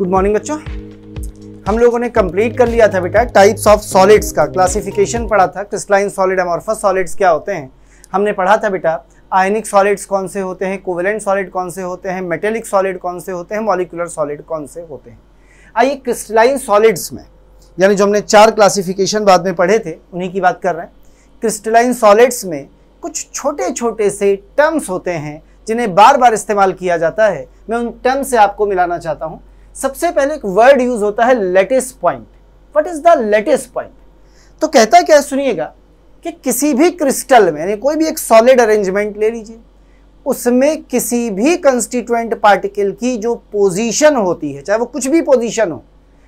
Good morning बच्चों। हम लोगों ने कंप्लीट कर लिया था बेटा टाइप्स ऑफ सॉलिड्स का क्लासिफिकेशन पढ़ा था। क्रिस्टलाइन सॉलिड, अमॉर्फस सॉलिड्स क्या होते हैं हमने पढ़ा था बेटा। आयनिक सॉलिड्स कौन से होते हैं, कोवेलेंट सॉलिड कौन से होते हैं, मेटेलिक सॉलिड कौन से होते हैं, मॉलिक्यूलर सॉलिड कौन से होते हैं। आइए क्रिस्टलाइन सॉलिड्स में, यानी जो हमने 4 क्लासिफिकेशन बाद में पढ़े थे उन्हीं की बात कर रहे हैं। क्रिस्टलाइन सॉलिड्स में कुछ छोटे छोटे से टर्म्स होते हैं जिन्हें बार बार इस्तेमाल किया जाता है। मैं उन टर्म से आपको मिलाना चाहता हूं। सबसे पहले एक वर्ड यूज होता है lattice point. What is the lattice point? तो कहता है क्या, सुनिएगा कि किसी भी क्रिस्टल में, यानी कोई भी एक सॉलिड अरेंजमेंट ले लीजिए, उसमें किसी भी कंस्टिट्यूएंट पार्टिकल की जो पोजीशन होती है, चाहे वो कुछ भी पोजीशन हो,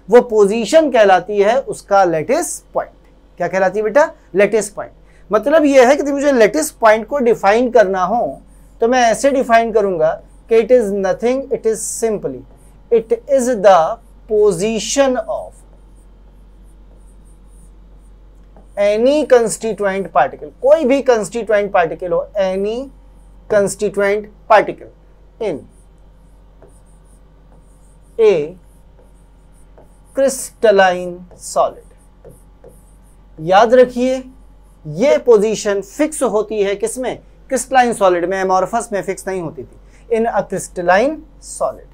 वो पोजीशन कहलाती है उसका लैटिस पॉइंट। क्या कहलाती है बेटा? Lattice point. मतलब यह है कि मुझे लैटिस पॉइंट को डिफाइन करना हो तो मैं ऐसे डिफाइन करूंगा कि it is nothing, it is simply, it is the position of any constituent particle. कोई भी कंस्टिट्यूएंट पार्टिकल हो, any constituent particle in A crystalline solid. याद रखिए ये पोजीशन फिक्स होती है किसमें? क्रिस्टलाइन सॉलिड में। एमॉर्फस में फिक्स नहीं होती थी। इन अ क्रिस्टलाइन सॉलिड,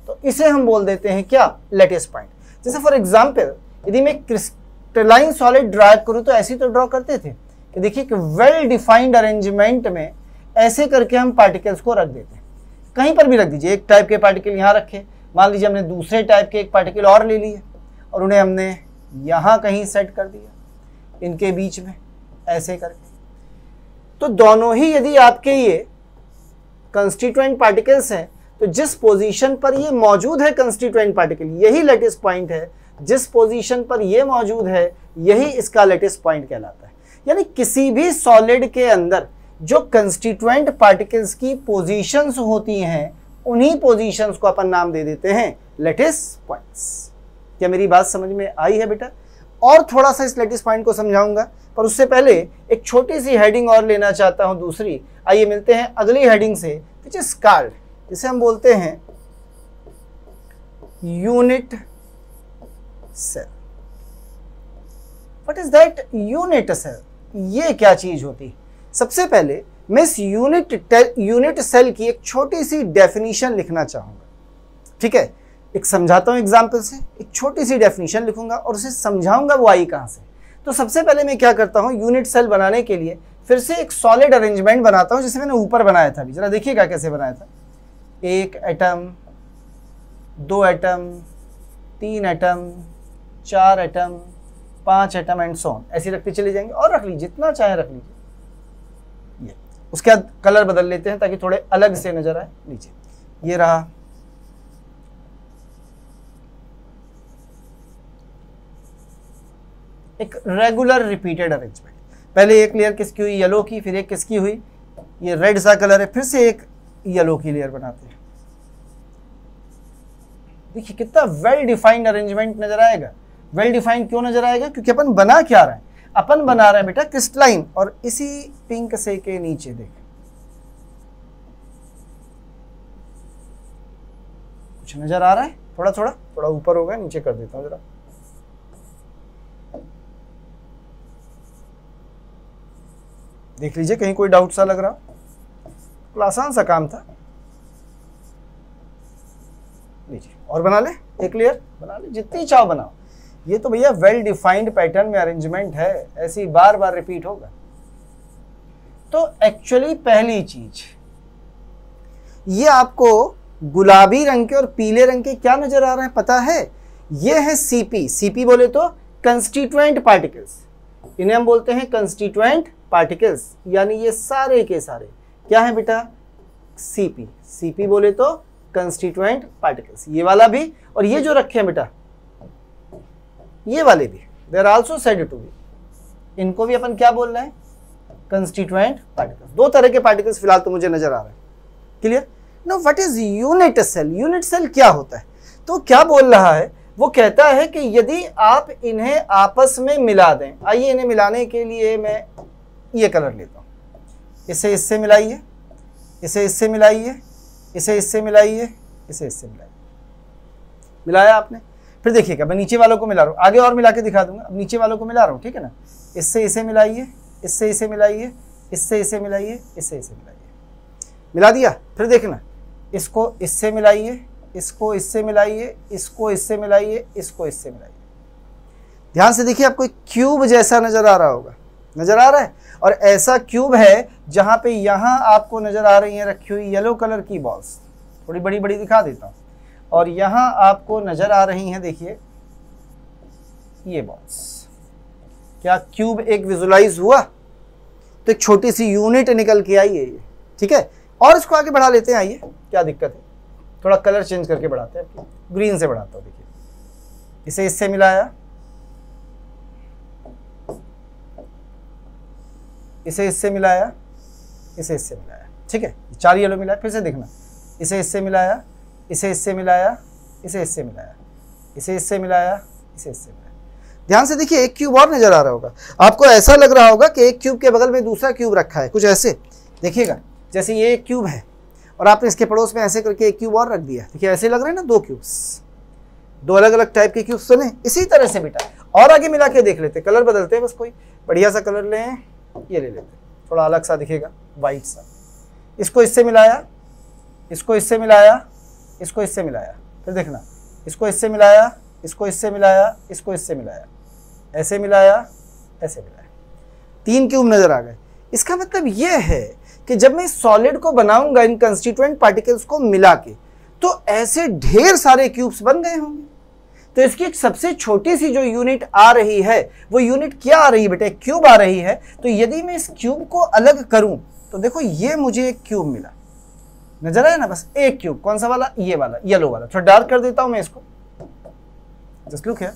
तो इसे हम बोल देते हैं क्या? Lattice point. जैसे फॉर एग्जांपल यदि मैं क्रिस्टलाइन सॉलिड ड्रा करूं तो ऐसे तो ड्रॉ करते थे कि देखिए कि वेल डिफाइंड अरेंजमेंट में ऐसे करके हम पार्टिकल्स को रख देते हैं। कहीं पर भी रख दीजिए, एक टाइप के पार्टिकल यहां रखे, मान लीजिए हमने दूसरे टाइप के एक पार्टिकल और ले लिए और उन्हें हमने यहां कहीं सेट कर दिया, इनके बीच में ऐसे करके। तो दोनों ही यदि आपके ये कंस्टिट्यूएंट पार्टिकल्स हैं तो जिस पोजीशन पर ये मौजूद है कंस्टिट्यूएंट पार्टिकल, यही लैटिस पॉइंट है। जिस पोजीशन पर ये मौजूद है यही इसका लैटिस पॉइंट कहलाता है। यानी किसी भी सॉलिड के अंदर जो कंस्टिट्यूएंट पार्टिकल्स की पोजीशंस होती हैं उन्हीं पोजीशंस को अपन नाम दे देते हैं लैटिस पॉइंट्स। क्या मेरी बात समझ में आई है बेटा? और थोड़ा सा इस लैटिस पॉइंट को समझाऊंगा, पर उससे पहले एक छोटी सी हेडिंग और लेना चाहता हूं दूसरी। आइए मिलते हैं अगली हेडिंग से, विच इज कॉल्ड, जिसे हम बोलते हैं unit cell. What is that unit cell? ये क्या चीज होती? सबसे पहले मैं इस यूनिट सेल की एक छोटी सी डेफिनेशन लिखना चाहूंगा। ठीक है, एक समझाता हूं एग्जाम्पल से, एक छोटी सी डेफिनेशन लिखूंगा और उसे समझाऊंगा वो आई कहां से। तो सबसे पहले मैं क्या करता हूं, यूनिट सेल बनाने के लिए फिर से एक सॉलिड अरेंजमेंट बनाता हूं, जिसे मैंने ऊपर बनाया था। अभी जरा देखिएगा कैसे बनाया था। 1 atom, 2 atom, 3 atom, 4 atom, 5 atom and so on, ऐसे रखते चले जाएंगे। और रख लीजिए, जितना चाहे रख लीजिए। ये उसके बाद कलर बदल लेते हैं ताकि थोड़े अलग से नजर आए। नीचे ये रहा, एक रेगुलर रिपीटेड अरेंजमेंट। पहले एक लेयर किसकी हुई? येलो की, फिर एक किसकी हुई? ये रेड सा कलर है, फिर से एक येलो की लेयर बनाते हैं। देखिए कितना वेल डिफाइंड अरेंजमेंट नजर आएगा। वेल डिफाइंड क्यों नजर आएगा? क्योंकि अपन बना क्या रहे हैं? अपन बना रहे हैं बेटा क्रिस्टलाइन। और इसी पिंक से के नीचे देख कुछ नजर आ रहा है? थोड़ा ऊपर होगा, नीचे कर देता हूं जरा। देख लीजिए, कहीं कोई डाउट सा लग रहा? तो आसान सा काम था। लीजिए और बना ले, एक लेयर बना ले, जितनी चाहो बनाओ। ये तो भैया वेल डिफाइंड पैटर्न में अरेंजमेंट है, ऐसी बार बार रिपीट होगा। तो एक्चुअली पहली चीज, ये आपको गुलाबी रंग के और पीले रंग के क्या नजर आ रहे हैं पता है? ये है सीपी। सीपी बोले तो कंस्टिट्यूएंट पार्टिकल्स, इन्हें हम बोलते हैं कंस्टिट्यूएंट पार्टिकल्स। यानी ये सारे के सारे क्या है बेटा? सीपी। सीपी बोले तो कंस्टिट्यूएंट पार्टिकल्स। ये वाला भी और ये जो रखे हैं बेटा, ये वाले भी, they are also said to be. इनको भी अपन क्या बोल रहे हैं? Constituent particles. 2 तरह के पार्टिकल्स फिलहाल तो मुझे नजर आ रहे हैं। Clear? No, what is unit cell? Unit cell क्या होता है? तो क्या बोल रहा है? वो कहता है कि यदि आप इन्हें आपस में मिला दें। आइए इन्हें मिलाने के लिए मैं ये कलर लेता हूं। इसे इससे मिलाइए, इसे इससे मिलाइए, इसे इससे मिलाइए, इसे इससे मिलाइए। मिलाया आपने, फिर देखिएगा मैं नीचे वालों को मिला रहा हूँ, आगे और मिला के दिखा दूंगा। अब नीचे वालों को मिला रहा हूँ, ठीक है ना। इससे इसे मिलाइए, इससे इसे मिलाइए, इससे इसे मिलाइए, इससे इसे मिलाइए, मिला दिया। फिर देखना, इसको इससे मिलाइए, इसको इससे मिलाइए, इसको इससे मिलाइए, इसको इससे मिलाइए। ध्यान से देखिए, आपको एक क्यूब जैसा नजर आ रहा होगा, नजर आ रहा है। और ऐसा क्यूब है जहां पे यहां आपको नजर आ रही है रखी हुई येलो कलर की बॉल्स, थोड़ी बड़ी बड़ी दिखा देता हूं, और यहां आपको नजर आ रही हैं, देखिए ये बॉल्स। क्या क्यूब एक विजुलाइज हुआ? तो एक छोटी सी यूनिट निकल के आई है ये, ठीक है। और इसको आगे बढ़ा लेते हैं, आइए, क्या दिक्कत है, थोड़ा कलर चेंज करके बढ़ाते हैं, ग्रीन से बढ़ाता हूं। देखिए, इसे इससे मिलाया, इसे इससे मिलाया, इसे इससे मिलाया, ठीक है। 4 येलो मिलाया। फिर से देखना, इसे इससे मिलाया, इसे इससे मिलाया, इसे इससे मिलाया, इसे इससे मिलाया, इसे इससे मिलाया। ध्यान से देखिए, एक क्यूब और नजर आ रहा होगा आपको। ऐसा लग रहा होगा कि एक क्यूब के बगल में दूसरा क्यूब रखा है, कुछ ऐसे देखिएगा, जैसे ये एक क्यूब है और आपने इसके पड़ोस में ऐसे करके एक क्यूब और रख दिया। देखिए ऐसे लग रहे हैं ना, 2 क्यूब्स, 2 अलग अलग टाइप के क्यूब्स बने। इसी तरह से बेटा और आगे मिला के देख लेते, कलर बदलते हैं, बस कोई बढ़िया सा कलर लें, ये ले लेते, थोड़ा अलग सा दिखेगा, वाइट सा। इसको इससे मिलाया, इसको इससे मिलाया, इसको इससे मिलाया। फिर देखना, इसको इससे मिलाया, इसको इससे मिलाया, इसको इससे मिलाया, ऐसे मिलाया, ऐसे मिलाया। 3 क्यूब नजर आ गए। इसका मतलब यह है कि जब मैं सॉलिड को बनाऊंगा इन कंस्टिट्यूएंट पार्टिकल्स को मिला के, तो ऐसे ढेर सारे क्यूब्स बन गए होंगे। तो इसकी एक सबसे छोटी सी जो यूनिट आ रही है, वो यूनिट क्या आ रही है बेटा? क्यूब आ रही है। तो यदि मैं इस क्यूब को अलग करूं, तो देखो ये मुझे एक क्यूब मिला, नजर आया ना, बस एक क्यूब। कौन सा वाला? ये वाला, येलो वाला। थोड़ा डार्क कर देता हूं मैं इसको, जस्ट लुक है,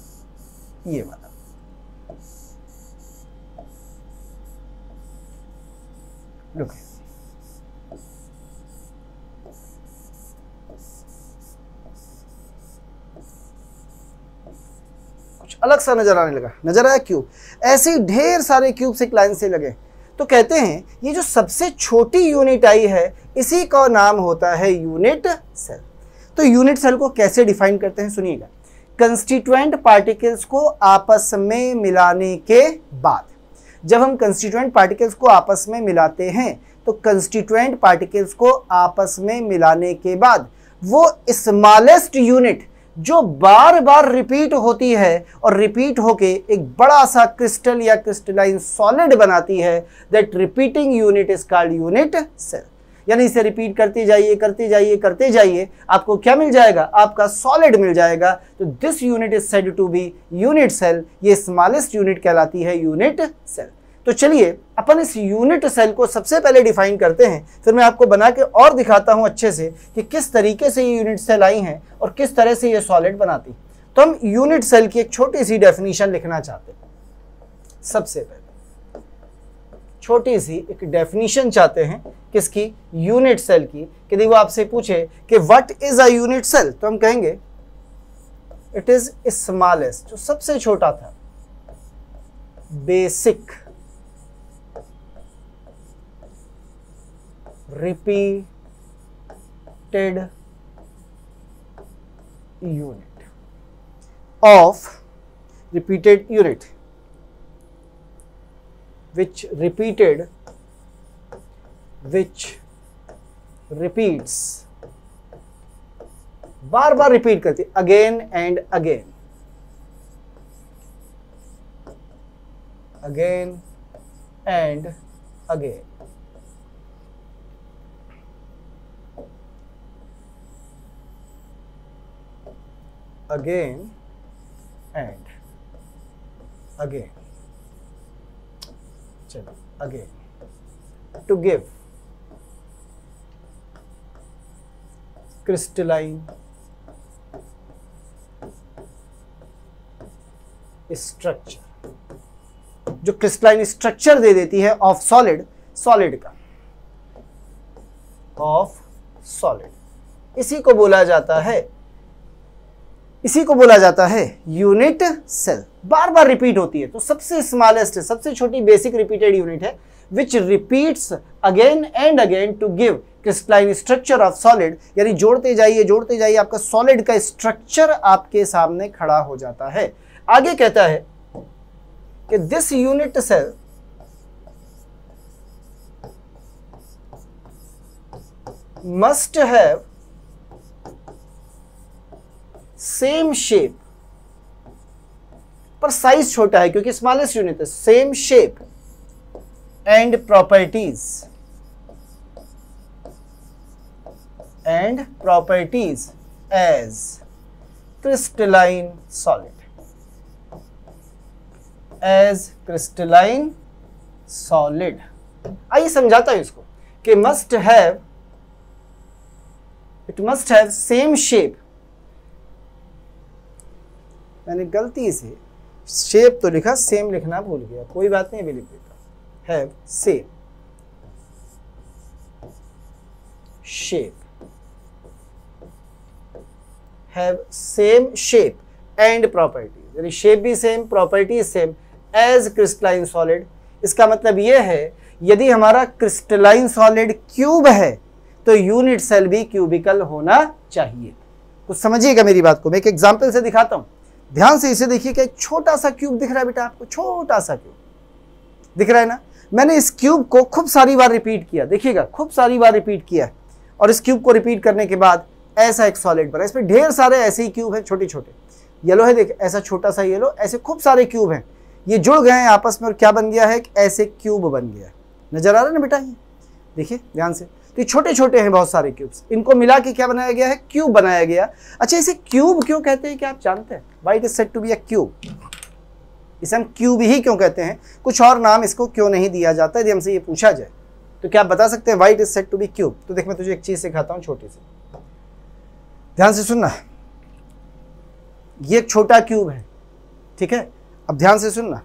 ये वाला। लुक, कुछ अलग सा नजर आने लगा, नजर आया क्यूब। ऐसे ही ढेर सारे क्यूब्स एक लाइन से लगे। तो कहते हैं ये जो सबसे छोटी यूनिट आई है, इसी का नाम होता है यूनिट सेल। तो यूनिट सेल को कैसे डिफाइन करते हैं, सुनिएगा। कंस्टिट्यूएंट पार्टिकल्स को आपस में मिलाने के बाद, जब हम कंस्टिट्यूएंट पार्टिकल्स को आपस में मिलाते हैं, तो कंस्टिट्यूएंट पार्टिकल्स को आपस में मिलाने के बाद वो स्मॉलेस्ट यूनिट जो बार बार रिपीट होती है और रिपीट होके एक बड़ा सा क्रिस्टल या क्रिस्टलाइन सॉलिड बनाती है, that repeating unit is called unit cell. यानी इसे रिपीट करते जाइए, करते जाइए, करते जाइए, आपको क्या मिल जाएगा? आपका सॉलिड मिल जाएगा। तो this unit is said to be unit cell. ये स्मॉलेस्ट यूनिट कहलाती है यूनिट सेल। तो चलिए अपन इस यूनिट सेल को सबसे पहले डिफाइन करते हैं, फिर मैं आपको बना के और दिखाता हूं अच्छे से कि किस तरीके से ये यूनिट सेल आई हैं और किस तरह से ये सॉलिड बनाती। तो हम यूनिट सेल की एक छोटी सी डेफिनेशन लिखना चाहते हैं। सबसे पहले छोटी सी एक डेफिनेशन चाहते हैं, किसकी? यूनिट सेल की। यदि वो आपसे पूछे कि what is a unit cell, तो हम कहेंगे इट इज स्मॉलेस्ट, जो सबसे छोटा था, basic repeated unit of repeated unit which repeats, बार बार रिपीट करती, again and again, again and again. Again and again, चलो again, to give crystalline structure, जो क्रिस्टलाइन स्ट्रक्चर दे देती है ऑफ सॉलिड, सॉलिड का, ऑफ सॉलिड, इसी को बोला जाता है यूनिट सेल। बार बार रिपीट होती है, तो सबसे स्मॉलेस्ट है, सबसे छोटी बेसिक रिपीटेड यूनिट है, which repeats again and again to give crystalline structure of solid, यानी जोड़ते जाइए आपका सॉलिड का स्ट्रक्चर आपके सामने खड़ा हो जाता है। आगे कहता है कि this unit cell must have same shape, पर साइज छोटा है क्योंकि स्मॉलेस्ट यूनिट है, same shape and properties as crystalline solid, आइए समझाता हूं इसको कि it must have same shape. मैंने गलती से शेप तो लिखा, सेम लिखना भूल गया, कोई बात नहीं, अभी लिख देता। Have same shape, have same shape and properties, यानी शेप भी same, properties same as crystalline solid. इसका मतलब यह है यदि हमारा क्रिस्टलाइन सॉलिड क्यूब है तो यूनिट सेल भी क्यूबिकल होना चाहिए। कुछ समझिएगा मेरी बात को, मैं एक एग्जांपल से दिखाता हूं, ध्यान से इसे देखिए कि एक छोटा सा क्यूब दिख रहा है बेटा आपको, छोटा सा क्यूब दिख रहा है ना। मैंने इस क्यूब को खूब सारी बार रिपीट किया, देखिएगा खूब सारी बार रिपीट किया, और इस क्यूब को रिपीट करने के बाद ऐसा एक सॉलिड बना। इसमें ढेर सारे ऐसे ही क्यूब हैं, छोटे छोटे, येलो है देख, ऐसा छोटा सा येलो, ऐसे खूब सारे क्यूब हैं, ये जुड़ गए हैं आपस में और क्या बन गया है, ऐसे क्यूब बन गया। नजर आ रहा है ना बेटा, ये देखिए ध्यान से, तो ये छोटे छोटे हैं बहुत सारे क्यूब्स, इनको मिला के क्या बनाया गया है, क्यूब बनाया गया। अच्छा, इसे क्यूब क्यों कहते हैं, क्या आप जानते हैं? Why it is said to be a cube? इसे हम क्यूब ही क्यों कहते हैं, कुछ और नाम इसको क्यों नहीं दिया जाता? यदि हमसे ये पूछा जाए तो क्या आप बता सकते हैं why it is said to be cube? तो देख मैं तुझे एक चीज सिखाता हूं छोटी सी, ध्यान से सुनना। ये एक छोटा क्यूब है, ठीक है, अब ध्यान से सुनना,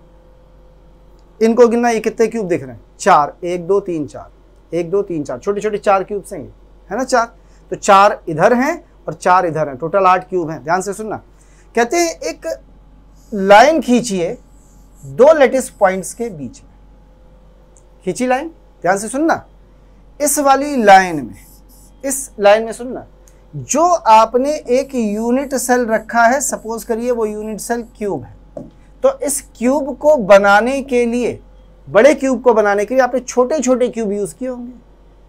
इनको गिनना, ये कितने क्यूब दिख रहे हैं, 4, 1 2 3 4, 1 2 3 4, छोटे छोटे 4 क्यूब्स हैं, है ना 4, तो 4 इधर हैं और 4 इधर हैं, टोटल 8 क्यूब हैं। ध्यान से सुनना, कहते हैं एक लाइन खींचिए 2 लेटिस पॉइंट्स के बीच में, खींची लाइन, ध्यान से सुनना, इस वाली लाइन में, इस लाइन में सुनना, जो आपने एक यूनिट सेल रखा है, सपोज करिए वो यूनिट सेल क्यूब है, तो इस क्यूब को बनाने के लिए, बड़े क्यूब को बनाने के लिए आपने छोटे छोटे क्यूब यूज किए होंगे,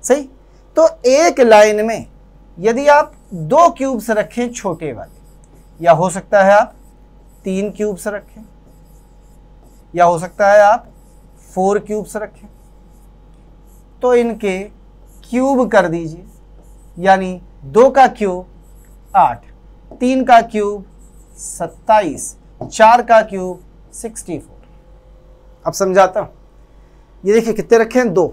सही। तो एक लाइन में यदि आप 2 क्यूब्स रखें छोटे वाले, या हो सकता है आप 3 क्यूब्स रखें, या हो सकता है आप 4 क्यूब्स रखें, तो इनके क्यूब कर दीजिए, यानी 2 का क्यूब 8, 3 का क्यूब 27, 4 का क्यूब 64। अब समझाता हूं, ये देखिए कितने रखे हैं, 2,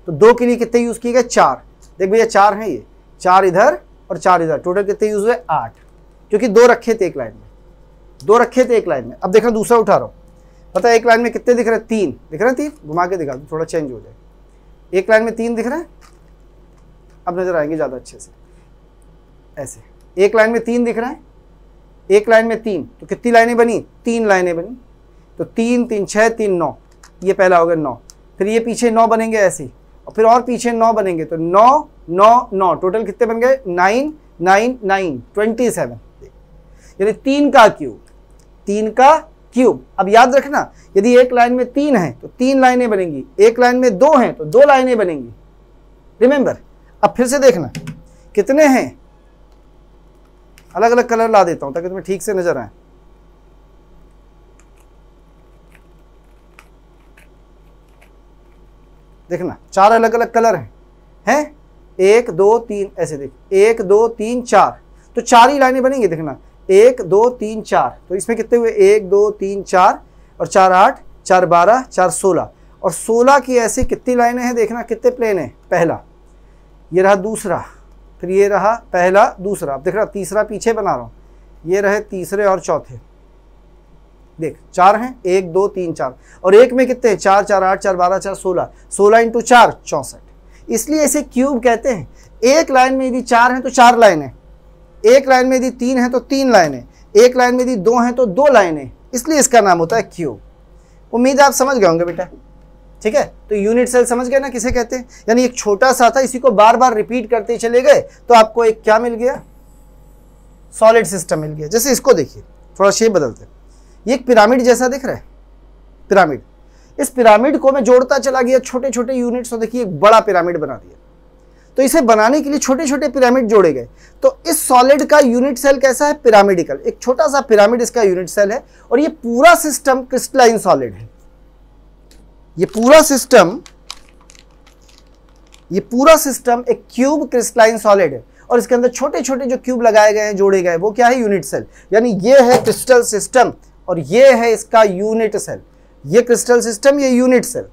तो 2 के लिए कितने यूज किए गए, 4, देख भैया 4 हैं, ये 4 इधर और 4 इधर, टोटल कितने यूज हुए, 8, क्योंकि 2 रखे थे एक लाइन में, 2 रखे थे एक लाइन में। अब देखना दूसरा उठा रहा हूं, पता है एक लाइन में कितने दिख रहे हैं, 3 दिख रहे हैं, 3 घुमा के दिखा, थोड़ा चेंज हो जाए, एक लाइन में 3 दिख रहे हैं, अब नजर आएंगे ज्यादा अच्छे से, ऐसे एक लाइन में 3 दिख रहे हैं, एक लाइन में 3, तो कितनी लाइनें बनी, 3 लाइनें बनी, तो 3 3 6 3 9, ये पहला हो गया 9, फिर ये पीछे 9 बनेंगे ऐसे, और फिर और पीछे 9 बनेंगे, तो 9 9 9, टोटल कितने बन गए, 9 9 9 27, यानी 3 का क्यूब, 3 का क्यूब। अब याद रखना, यदि एक लाइन में 3 है तो 3 लाइनें बनेंगी, एक लाइन में 2 हैं तो 2 लाइनें बनेंगी, रिमेंबर। अब फिर से देखना कितने हैं, अलग अलग कलर ला देता हूं ताकि तुम्हें ठीक से नजर आए। देखना 4 अलग अलग कलर हैं, 1 2 3, ऐसे देख, 1 2 3 4, तो 4 ही लाइनें बनेंगी, देखना 1 2 3 4, तो इसमें कितने हुए, 1 2 3 4 और 4 8, 4 12, 4 16, और 16 की ऐसी कितनी लाइनें हैं, देखना कितने प्लेन है, पहला, ये रहा दूसरा, फिर ये रहा पहला दूसरा, अब देख रहा तीसरा पीछे बना रहा हूं, ये रहे तीसरे और चौथे, देख 4 हैं, 1 2 3 4, और एक में कितने, 4 4 8 4 12 4 16, 16 इंटू 4 64, इसलिए इसे क्यूब कहते हैं। एक लाइन में यदि 4 हैं तो 4 लाइनें, एक लाइन में यदि 3 हैं तो 3 लाइनें, एक लाइन में यदि 2 हैं तो 2 लाइनें, इसलिए इसका नाम होता है क्यूब। उम्मीद है आप समझ गए होंगे बेटा, ठीक है, तो यूनिट सेल समझ गए ना किसे कहते हैं, यानी एक छोटा सा था, इसी को बार बार रिपीट करते चले गए तो आपको एक क्या मिल गया, सॉलिड सिस्टम मिल गया। जैसे इसको देखिए, थोड़ा शेप बदलते हैं, ये एक पिरामिड जैसा दिख रहा है, पिरामिड, इस पिरामिड को मैं जोड़ता चला गया छोटे छोटे यूनिट्स, तो देखिए एक बड़ा पिरामिड बना दिया। तो इसे बनाने के लिए छोटे छोटे पिरामिड जोड़े गए। तो इस सॉलिड का यूनिट सेल कैसा है, पिरामिडिकल, एक छोटा सा पिरामिड इसका यूनिट सेल है, और ये पूरा सिस्टम क्रिस्टलाइन सॉलिड है। ये पूरा सिस्टम एक क्यूब क्रिस्टलाइन सॉलिड है, और इसके अंदर छोटे छोटे जो क्यूब लगाए गए हैं, जोड़े गए, वो क्या है, यूनिट सेल। यानी ये है क्रिस्टल सिस्टम और ये है इसका यूनिट सेल। ये क्रिस्टल सिस्टम, ये यूनिट सेल,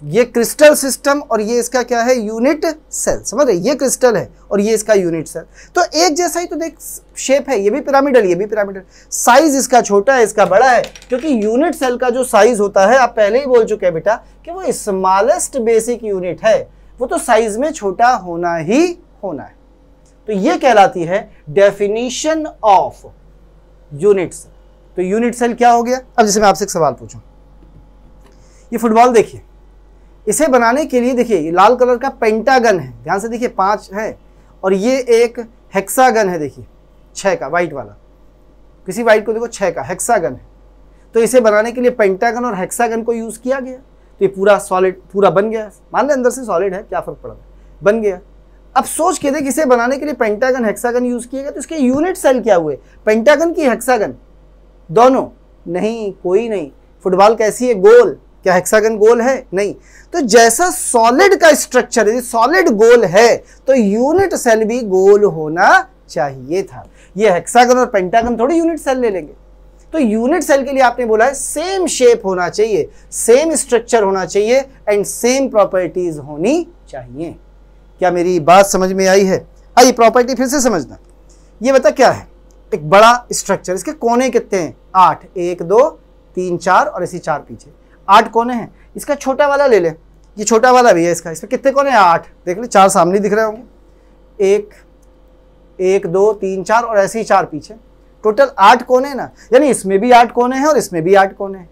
ये क्रिस्टल सिस्टम और ये इसका क्या है, यूनिट सेल। समझ रहे, ये क्रिस्टल है और ये इसका यूनिट सेल। तो एक जैसा ही तो देख शेप है, ये भी पिरामिडल, ये भी पिरामिडल। साइज इसका छोटा है, इसका बड़ा है, क्योंकि यूनिट सेल का जो साइज होता है, आप पहले ही बोल चुके हैं बेटा कि वो स्मॉलेस्ट बेसिक यूनिट है, वो तो साइज में छोटा होना ही होना है। तो ये कहलाती है डेफिनेशन ऑफ यूनिट सेल। तो यूनिट सेल क्या हो गया। अब जैसे मैं आपसे एक सवाल पूछूं, ये फुटबॉल देखिए, इसे बनाने के लिए देखिए ये लाल कलर का पेंटागन है, ध्यान से देखिए 5 है, और ये एक हेक्सागन है, देखिए 6 का, वाइट वाला, किसी वाइट को देखो 6 का हेक्सागन है। तो इसे बनाने के लिए पेंटागन और हेक्सागन को यूज किया गया, तो ये पूरा सॉलिड पूरा बन गया। मान ले अंदर से सॉलिड है, क्या फर्क पड़ा, बन गया। अब सोच के देख, इसे बनाने के लिए पेंटागन हेक्सागन यूज किया गया, तो इसके यूनिट सेल क्या हुए, पेंटागन की हेक्सागन, दोनों नहीं, कोई नहीं। फुटबॉल कैसी है, गोल, क्या हेक्सागन गोल है, नहीं। तो जैसा सॉलिड का स्ट्रक्चर है, सॉलिड गोल है, तो यूनिट सेल भी गोल होना चाहिए था। ये हेक्सागन और पेंटागन थोड़ी यूनिट सेल ले लेंगे। तो यूनिट सेल के लिए आपने बोला है सेम शेप होना चाहिए, सेम स्ट्रक्चर होना चाहिए एंड सेम प्रॉपर्टीज होनी चाहिए। क्या मेरी बात समझ में आई है। आइए प्रॉपर्टी फिर से समझना। ये बता क्या है, एक बड़ा स्ट्रक्चर, इसके कोने कितने हैं, 8, 1 2 3 4 और ऐसे 4 पीछे, 8 कोने हैं। इसका छोटा वाला ले ले, ये छोटा वाला भी है इसका, इसमें कितने कोने हैं, 8, देख ले, 4 सामने दिख रहे होंगे, 1 2 3 4 और ऐसे ही 4 पीछे, टोटल 8 कोने हैं ना। यानी इसमें भी 8 कोने हैं और इसमें भी 8 कोने हैं।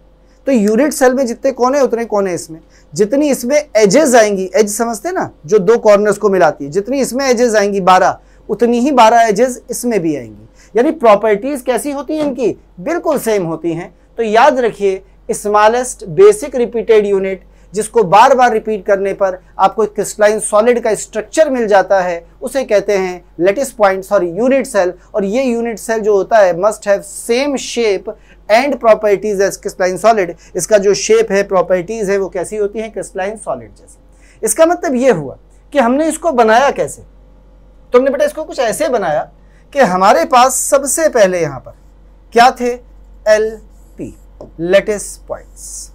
तो यूनिट सेल में जितने कोने उतने कोने इसमें, जितनी इसमें एजेस आएंगी, एज समझते ना, जो 2 कॉर्नर्स को मिलाती है, जितनी इसमें एजेस आएंगी 12, उतनी ही 12 एजेस इसमें भी आएंगी। यानी प्रॉपर्टीज कैसी होती हैं इनकी, बिल्कुल सेम होती हैं। तो याद रखिए, स्मॉलेस्ट बेसिक रिपीटेड यूनिट, जिसको बार बार रिपीट करने पर आपको एक क्रिस्टलाइन सॉलिड का स्ट्रक्चर मिल जाता है, उसे कहते हैं lattice point, sorry unit cell. और ये यूनिट सेल जो होता है must have same shape and properties as crystalline solid. इसका जो शेप है, प्रॉपर्टीज है, वो कैसी होती है, क्रिस्टलाइन सॉलिड जैसे। इसका मतलब ये हुआ कि हमने इसको बनाया कैसे, तो हमने बेटा इसको कुछ ऐसे बनाया कि हमारे पास सबसे पहले यहाँ पर क्या थे, LP, lattice points.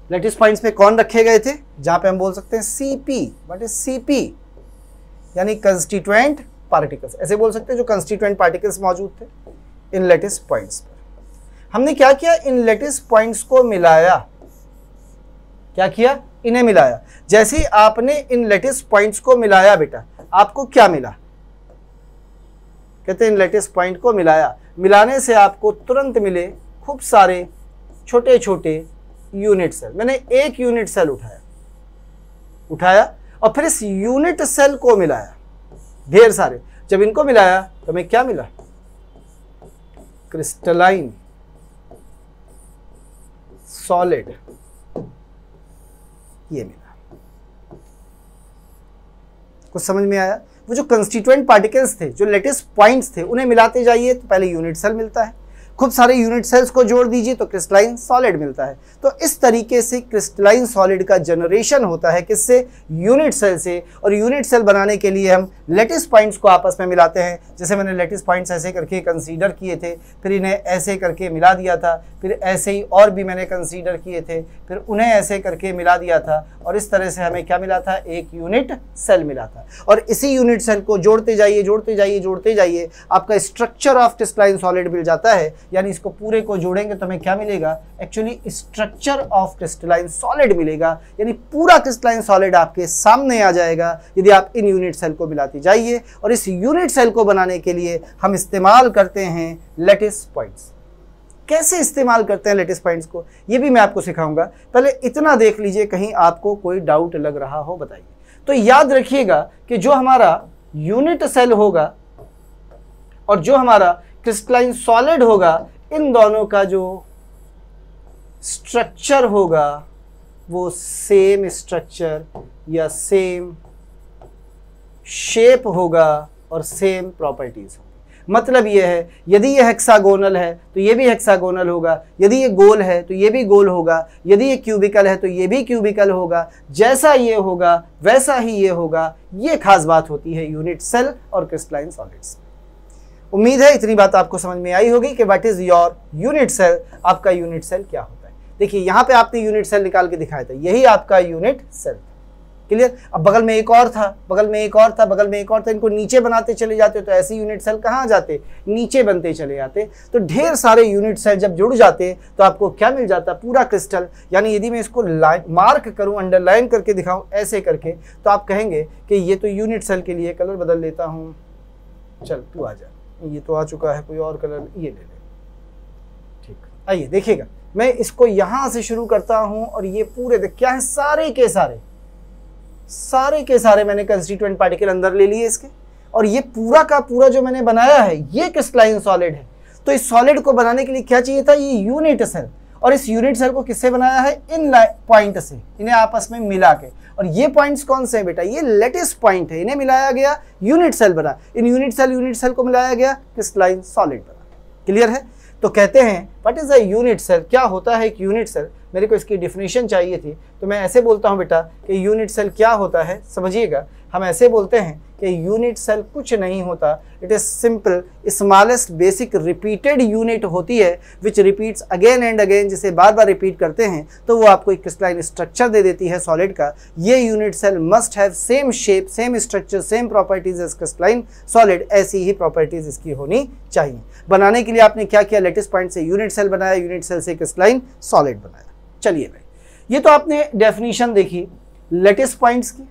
Lattice points पे कौन रखे गए थे, जहां पे हम बोल सकते हैं CP। व्हाट इज CP, यानी कंस्टिट्यूएंट पार्टिकल्स, ऐसे बोल सकते हैं, जो कंस्टिट्यूएंट पार्टिकल्स मौजूद थे इन लेटिस पॉइंट्स पर। हमने क्या किया, इन लेटिस पॉइंट्स को मिलाया। क्या किया, इन्हें मिलाया। जैसे ही आपने इन लेटिस पॉइंट्स को मिलाया बेटा, आपको क्या मिला, कहते हैं इन लेटिस पॉइंट को मिलाया। मिलाने से आपको तुरंत मिले खूब सारे छोटे छोटे यूनिट सेल। मैंने एक यूनिट सेल उठाया और फिर इस यूनिट सेल को मिलाया, ढेर सारे। जब इनको मिलाया तो हमें क्या मिला, क्रिस्टलाइन सॉलिड, ये मिला। कुछ समझ में आया। वो जो कंस्टिट्यूएंट पार्टिकल्स थे, जो लेटिस पॉइंट्स थे, उन्हें मिलाते जाइए तो पहले यूनिट सेल मिलता है, खूब सारे यूनिट सेल्स को जोड़ दीजिए तो क्रिस्टलाइन सॉलिड मिलता है। तो इस तरीके से क्रिस्टलाइन सॉलिड का जनरेशन होता है, किससे, यूनिट सेल से। और यूनिट सेल बनाने के लिए हम लेटिस पॉइंट्स को आपस में मिलाते हैं। जैसे मैंने लेटिस पॉइंट्स ऐसे करके कंसीडर किए थे, फिर इन्हें ऐसे करके मिला दिया था, फिर ऐसे ही और भी मैंने कंसीडर किए थे, फिर उन्हें ऐसे करके मिला दिया था, और इस तरह से हमें क्या मिला था, एक यूनिट सेल मिला था। और इसी यूनिट सेल को जोड़ते जाइए जोड़ते जाइए जोड़ते जाइए, आपका स्ट्रक्चर ऑफ क्रिस्टलाइन सॉलिड मिल जाता है। यानी इसको पूरे को जोड़ेंगे तो हमें क्या मिलेगा, actually structure of crystalline solid मिलेगा। यानी पूरा क्रिस्टलाइन सॉलिड आपके सामने आ जाएगा यदि आप इन यूनिट सेल को मिलाते जाइए। और इस यूनिट सेल को बनाने के लिए हम इस्तेमाल करते हैं लेटिस पॉइंट्स। कैसे इस्तेमाल करते हैं लेटिस पॉइंट्स को, ये भी मैं आपको सिखाऊंगा। पहले इतना देख लीजिए, कहीं आपको कोई डाउट लग रहा हो बताइए। तो याद रखिएगा कि जो हमारा यूनिट सेल होगा और जो हमारा क्रिस्टलाइन सॉलिड होगा, इन दोनों का जो स्ट्रक्चर होगा वो सेम स्ट्रक्चर या सेम शेप होगा और सेम प्रॉपर्टीज होगी। मतलब ये है, यदि ये हेक्सागोनल है तो ये भी हेक्सागोनल होगा, यदि ये गोल है तो ये भी गोल होगा, यदि ये क्यूबिकल है तो ये भी क्यूबिकल होगा, जैसा ये होगा वैसा ही ये होगा। ये खास बात होती है यूनिट सेल और क्रिस्टलाइन सॉलिड्स। उम्मीद है इतनी बात आपको समझ में आई होगी कि what is your unit cell, आपका यूनिट सेल क्या होता है। देखिए यहाँ पे आपने यूनिट सेल निकाल के दिखाया था, यही आपका यूनिट सेल। क्लियर। अब बगल में एक और था, बगल में एक और था, बगल में एक और था, इनको नीचे बनाते चले जाते तो ऐसे यूनिट सेल कहाँ जाते, नीचे बनते चले जाते। तो ढेर सारे यूनिट सेल जब जुड़ जाते तो आपको क्या मिल जाता, पूरा क्रिस्टल। यानी यदि मैं इसको मार्क करूं, अंडरलाइन करके दिखाऊं ऐसे करके, तो आप कहेंगे कि ये तो यूनिट सेल के लिए, कलर बदल लेता हूँ, चल तू आ जा, ये तो आ चुका है, कोई और कलर ये ले ले। ठीक, आइए देखिएगा, मैं इसको यहां से शुरू करता हूं और ये पूरे क्या है, सारे के सारे मैंने कंस्टिट्यूएंट पार्टिकल अंदर ले लिए इसके, और ये पूरा का पूरा जो मैंने बनाया है ये क्रिस्टलाइन सॉलिड है। तो इस सॉलिड को बनाने के लिए क्या चाहिए था, ये यूनिट सेल। और इस यूनिट सेल को किससे बनाया है, इन पॉइंट से, इन्हें आपस में मिला के। और ये पॉइंट्स कौन से हैं बेटा, ये लेटिस पॉइंट है, इन्हें मिलाया गया, यूनिट सेल बना। इन यूनिट सेल को मिलाया गया, क्रिस्टलाइन सॉलिड बना। क्लियर है। तो कहते हैं what is a unit cell, क्या होता है एक यूनिट सेल। मेरे को इसकी डिफिनेशन चाहिए थी, तो मैं ऐसे बोलता हूं बेटा कि यूनिट सेल क्या होता है। समझिएगा, हम ऐसे बोलते हैं कि यूनिट सेल कुछ नहीं होता, it is simple smallest basic repeated unit होती है which repeats again and again, जिसे बार बार रिपीट करते हैं तो वो आपको एक क्रिस्टलाइन स्ट्रक्चर दे देती है सॉलिड का। ये unit cell must have same shape, same structure, same properties as crystalline solid. ऐसी ही प्रॉपर्टीज इसकी होनी चाहिए। बनाने के लिए आपने क्या किया, लेटिस पॉइंट से यूनिट सेल बनाया, यूनिट सेल से क्रिस्टलाइन सॉलिड बनाया। चलिए भाई, ये तो आपने डेफिनेशन देखी लेटिस पॉइंट्स की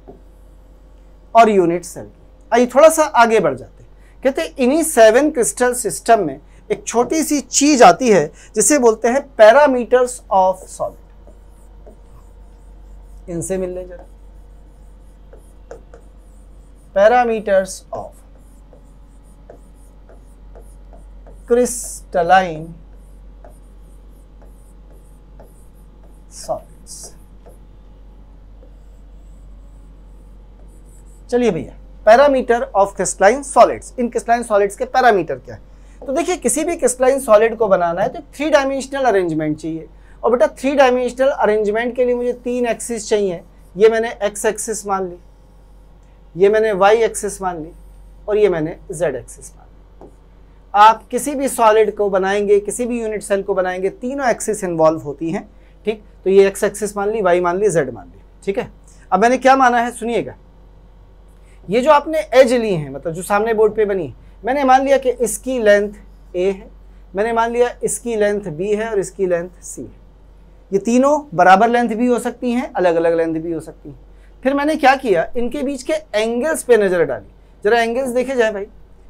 और यूनिट सेल की। आइए थोड़ा सा आगे बढ़ जाते हैं। कहते हैं इन्हीं 7 क्रिस्टल सिस्टम में एक छोटी सी चीज आती है जिसे बोलते हैं पैरामीटर्स ऑफ सॉलिड। इनसे मिल ले जरा, पैरामीटर्स ऑफ क्रिस्टलाइन सॉलिड्स। चलिए भैया, parameter of crystalline solids, in crystalline solids के पैरामीटर क्या है। तो देखिए, किसी भी क्रिस्टलाइन सॉलिड को बनाना है तो 3 डायमेंशनल अरेंजमेंट चाहिए। और बेटा 3 डायमेंशनल अरेंजमेंट के लिए मुझे 3 एक्सिस चाहिए। ये मैंने एक्स एक्सिस मान ली, ये मैंने वाई एक्सिस मान ली, और ये मैंने जेड एक्सिस मान ली। आप किसी भी सॉलिड को बनाएंगे, किसी भी यूनिट सेल को बनाएंगे, तीनों एक्सिस इन्वॉल्व होती हैं। ठीक, तो ये एक्स एक्सिस मान ली, वाई मान ली, जेड मान ली। ठीक है, अब मैंने क्या माना है सुनिएगा। ये जो आपने एज ली है, मतलब जो सामने बोर्ड पे बनी, मैंने मान लिया कि इसकी लेंथ ए है, मैंने मान लिया इसकी लेंथ बी है और इसकी लेंथ सी है। ये तीनों बराबर लेंथ भी हो सकती हैं, अलग अलग लेंथ भी हो सकती हैं। फिर मैंने क्या किया, इनके बीच के एंगल्स पे नजर डाली। जरा एंगल्स देखे जाए भाई,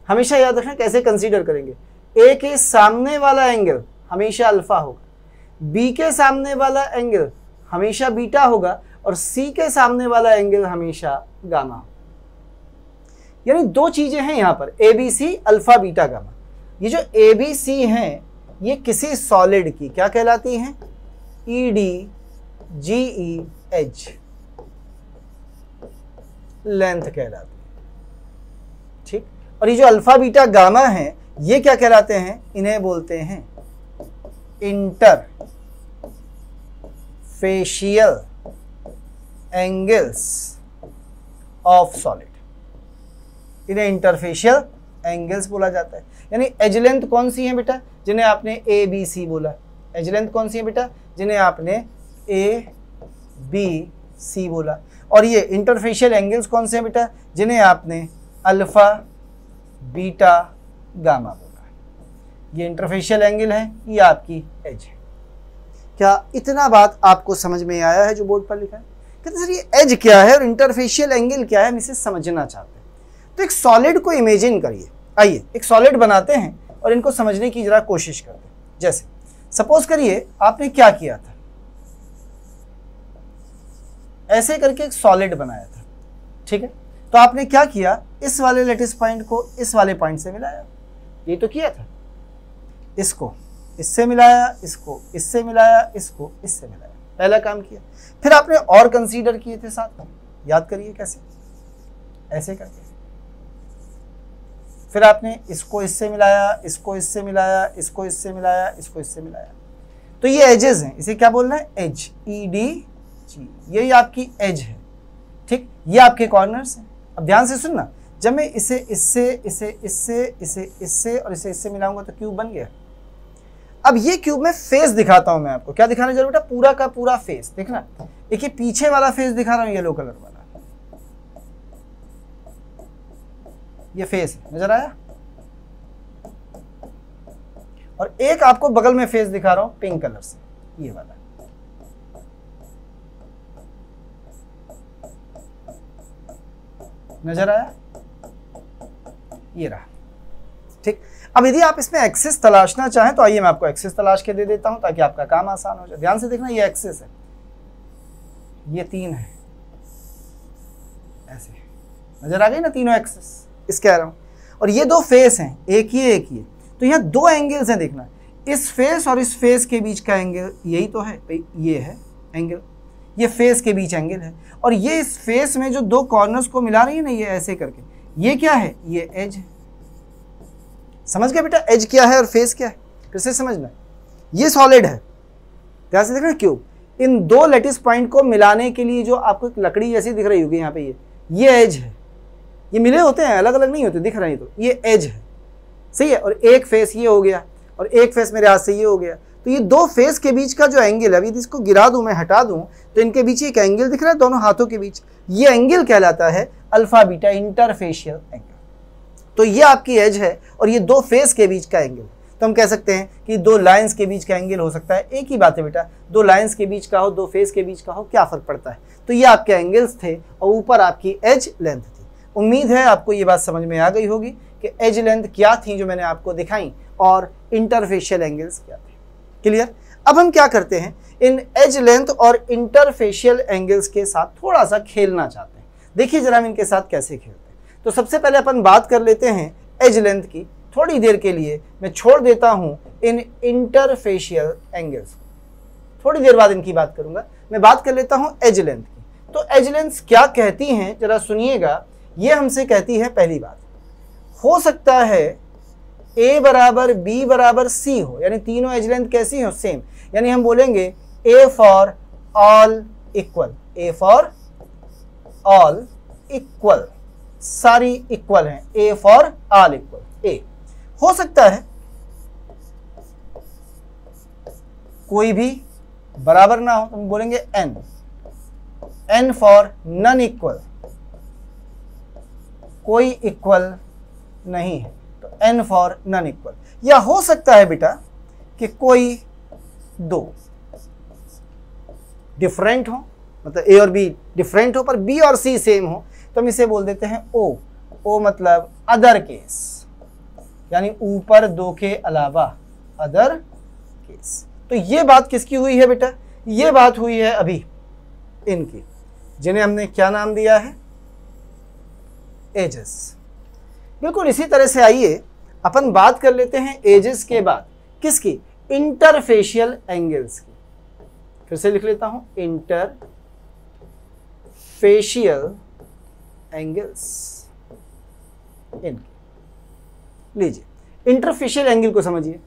हमेशा याद रखें कैसे कंसीडर करेंगे। ए के सामने वाला एंगल हमेशा अल्फा होगा, बी के सामने वाला एंगल हमेशा बीटा होगा, और सी के सामने वाला एंगल हमेशा गामा होगा। यानी 2 चीजें हैं यहाँ पर, A B C, alpha beta gamma. ये जो ए बी सी हैं, ये किसी सॉलिड की क्या कहलाती हैं, E D G E H length कहलाती है। ठीक, और ये जो अल्फा बीटा गामा है, ये क्या कहलाते हैं, इन्हें बोलते हैं inter facial angles of solid. इन्हें इंटरफेशियल एंगल्स बोला जाता है। यानी एज लेंथ कौन सी है बेटा, जिन्हें आपने ए बी सी बोला। एज लेंथ कौन सी है बेटा, जिन्हें आपने ए बी सी बोला। और ये इंटरफेशियल एंगल्स कौन से हैं बेटा, जिन्हें आपने अल्फा बीटा गामा बोला। ये इंटरफेशियल एंगल है, ये आपकी एज है। क्या इतना बात आपको समझ में आया है जो बोर्ड पर लिखा है? कहते सर ये एज क्या है और इंटरफेशियल एंगल क्या है, हम इसे समझना चाहते हैं। तो एक सॉलिड को इमेजिन करिए। आइए एक सॉलिड बनाते हैं और इनको समझने की जरा कोशिश करते हैं। जैसे सपोज करिए आपने क्या किया था, ऐसे करके एक सॉलिड बनाया था, ठीक है। तो आपने क्या किया, इस वाले लेटिस पॉइंट को इस वाले पॉइंट से मिलाया, ये तो किया था। इसको इससे मिलाया, इसको इससे मिलाया, इसको इससे मिलाया, पहला काम किया। फिर आपने और कंसीडर किए थे साथ में, याद करिए कैसे, ऐसे करके। फिर आपने इसको इससे मिलाया, इसको इससे मिलाया, इसको इससे मिलाया, इसको इससे मिलाया। तो ये एजेस हैं, इसे क्या बोलना है, एज, EDG, यही आपकी एज है, ठीक। ये आपके कॉर्नर्स हैं। अब ध्यान से सुनना, जब मैं इसे इससे इसे इससे इसे इससे और इसे इससे मिलाऊंगा तो क्यूब बन गया। अब ये क्यूब में फेस दिखाता हूं मैं आपको, क्या दिखाना जरूर बेटा, पूरा का पूरा फेस। देखना, एक ये पीछे वाला फेस दिखा रहा हूं, येलो कलर वाला, ये फेस नजर आया। और एक आपको बगल में फेस दिखा रहा हूं पिंक कलर से, ये वाला। नजर आया, ये रहा, ठीक। अब यदि आप इसमें एक्सिस तलाशना चाहें तो आइए मैं आपको एक्सिस तलाश के दे देता हूं ताकि आपका काम आसान हो जाए। ध्यान से देखना, ये एक्सिस है, ये 3 है, ऐसे नजर आ गई ना, तीनों एक्सिस इस कह रहा हूं। और ये 2 फेस हैं, एक ये एक ये, तो यहाँ 2 एंगल्स हैं। देखना, इस फेस और इस फेस के बीच का एंगल यही तो है, ये है एंगल, ये फेस के बीच एंगल है। और ये इस फेस में जो 2 कॉर्नर्स को मिला रही है ना, ये ऐसे करके, ये क्या है, ये एज है। समझ गया बेटा, एज क्या है और फेस क्या है, फिर से समझना। ये सॉलिड है, ध्यान से देखना क्यूब, इन 2 लेटिस पॉइंट को मिलाने के लिए जो आपको एक लकड़ी जैसी दिख रही होगी यहाँ पे, ये एज है। ये मिले होते हैं, अलग अलग नहीं होते, दिख रहे हैं, तो ये एज है, सही है। और एक फेस ये हो गया और एक फेस मेरे हाथ से ये हो गया। तो ये 2 फेस के बीच का जो एंगल है, अभी इसको गिरा दूं मैं, हटा दूं, तो इनके बीच एक एंगल दिख रहा है दोनों हाथों के बीच, ये एंगल कहलाता है अल्फा बीटा इंटरफेशियल एंगल। तो ये आपकी एज है और ये 2 फेस के बीच का एंगल। तो हम कह सकते हैं कि 2 लाइंस के बीच का एंगल हो सकता है। एक ही बात है बेटा, 2 लाइंस के बीच का हो, 2 फेस के बीच का हो, क्या फर्क पड़ता है। तो ये आपके एंगल्स थे और ऊपर आपकी एज लेंथ थी। उम्मीद है आपको ये बात समझ में आ गई होगी कि एज लेंथ क्या थी जो मैंने आपको दिखाई और इंटरफेशियल एंगल्स क्या थे। क्लियर। अब हम क्या करते हैं, इन एज लेंथ और इंटरफेशियल एंगल्स के साथ थोड़ा सा खेलना चाहते हैं। देखिए जरा हम इनके साथ कैसे खेलते हैं। तो सबसे पहले अपन बात कर लेते हैं एज लेंथ की। थोड़ी देर के लिए मैं छोड़ देता हूं इन इंटरफेशियल एंगल्स, थोड़ी देर बाद इनकी बात करूंगा। मैं बात कर लेता हूं एज लेंथ की। तो एज लेंथ क्या कहती हैं जरा सुनिएगा। ये हमसे कहती है, पहली बात, हो सकता है A बराबर B बराबर C हो, यानी तीनों एज लेंथ कैसी हो, सेम। यानी हम बोलेंगे A for all equal, A for all equal, सारी इक्वल हैं, A for all equal A। हो सकता है कोई भी बराबर ना हो, तो हम बोलेंगे N, N for none equal, कोई इक्वल नहीं है, तो N फॉर नन इक्वल। या हो सकता है बेटा कि कोई 2 डिफरेंट हो, मतलब A और B डिफरेंट हो पर B और C सेम हो, तो हम इसे बोल देते हैं O। O मतलब अदर केस, यानी ऊपर 2 के अलावा, अदर केस। तो ये बात किसकी हुई है बेटा, ये बात हुई है अभी इनकी, जिन्हें हमने क्या नाम दिया है, एजेस। बिल्कुल इसी तरह से आइए अपन बात कर लेते हैं एजेस के बाद किसकी, इंटरफेशियल एंगल्स की। फिर से लिख लेता हूं, इंटरफेशियल एंगल्स इनकी। लीजिए इंटरफेशियल एंगल को समझिए,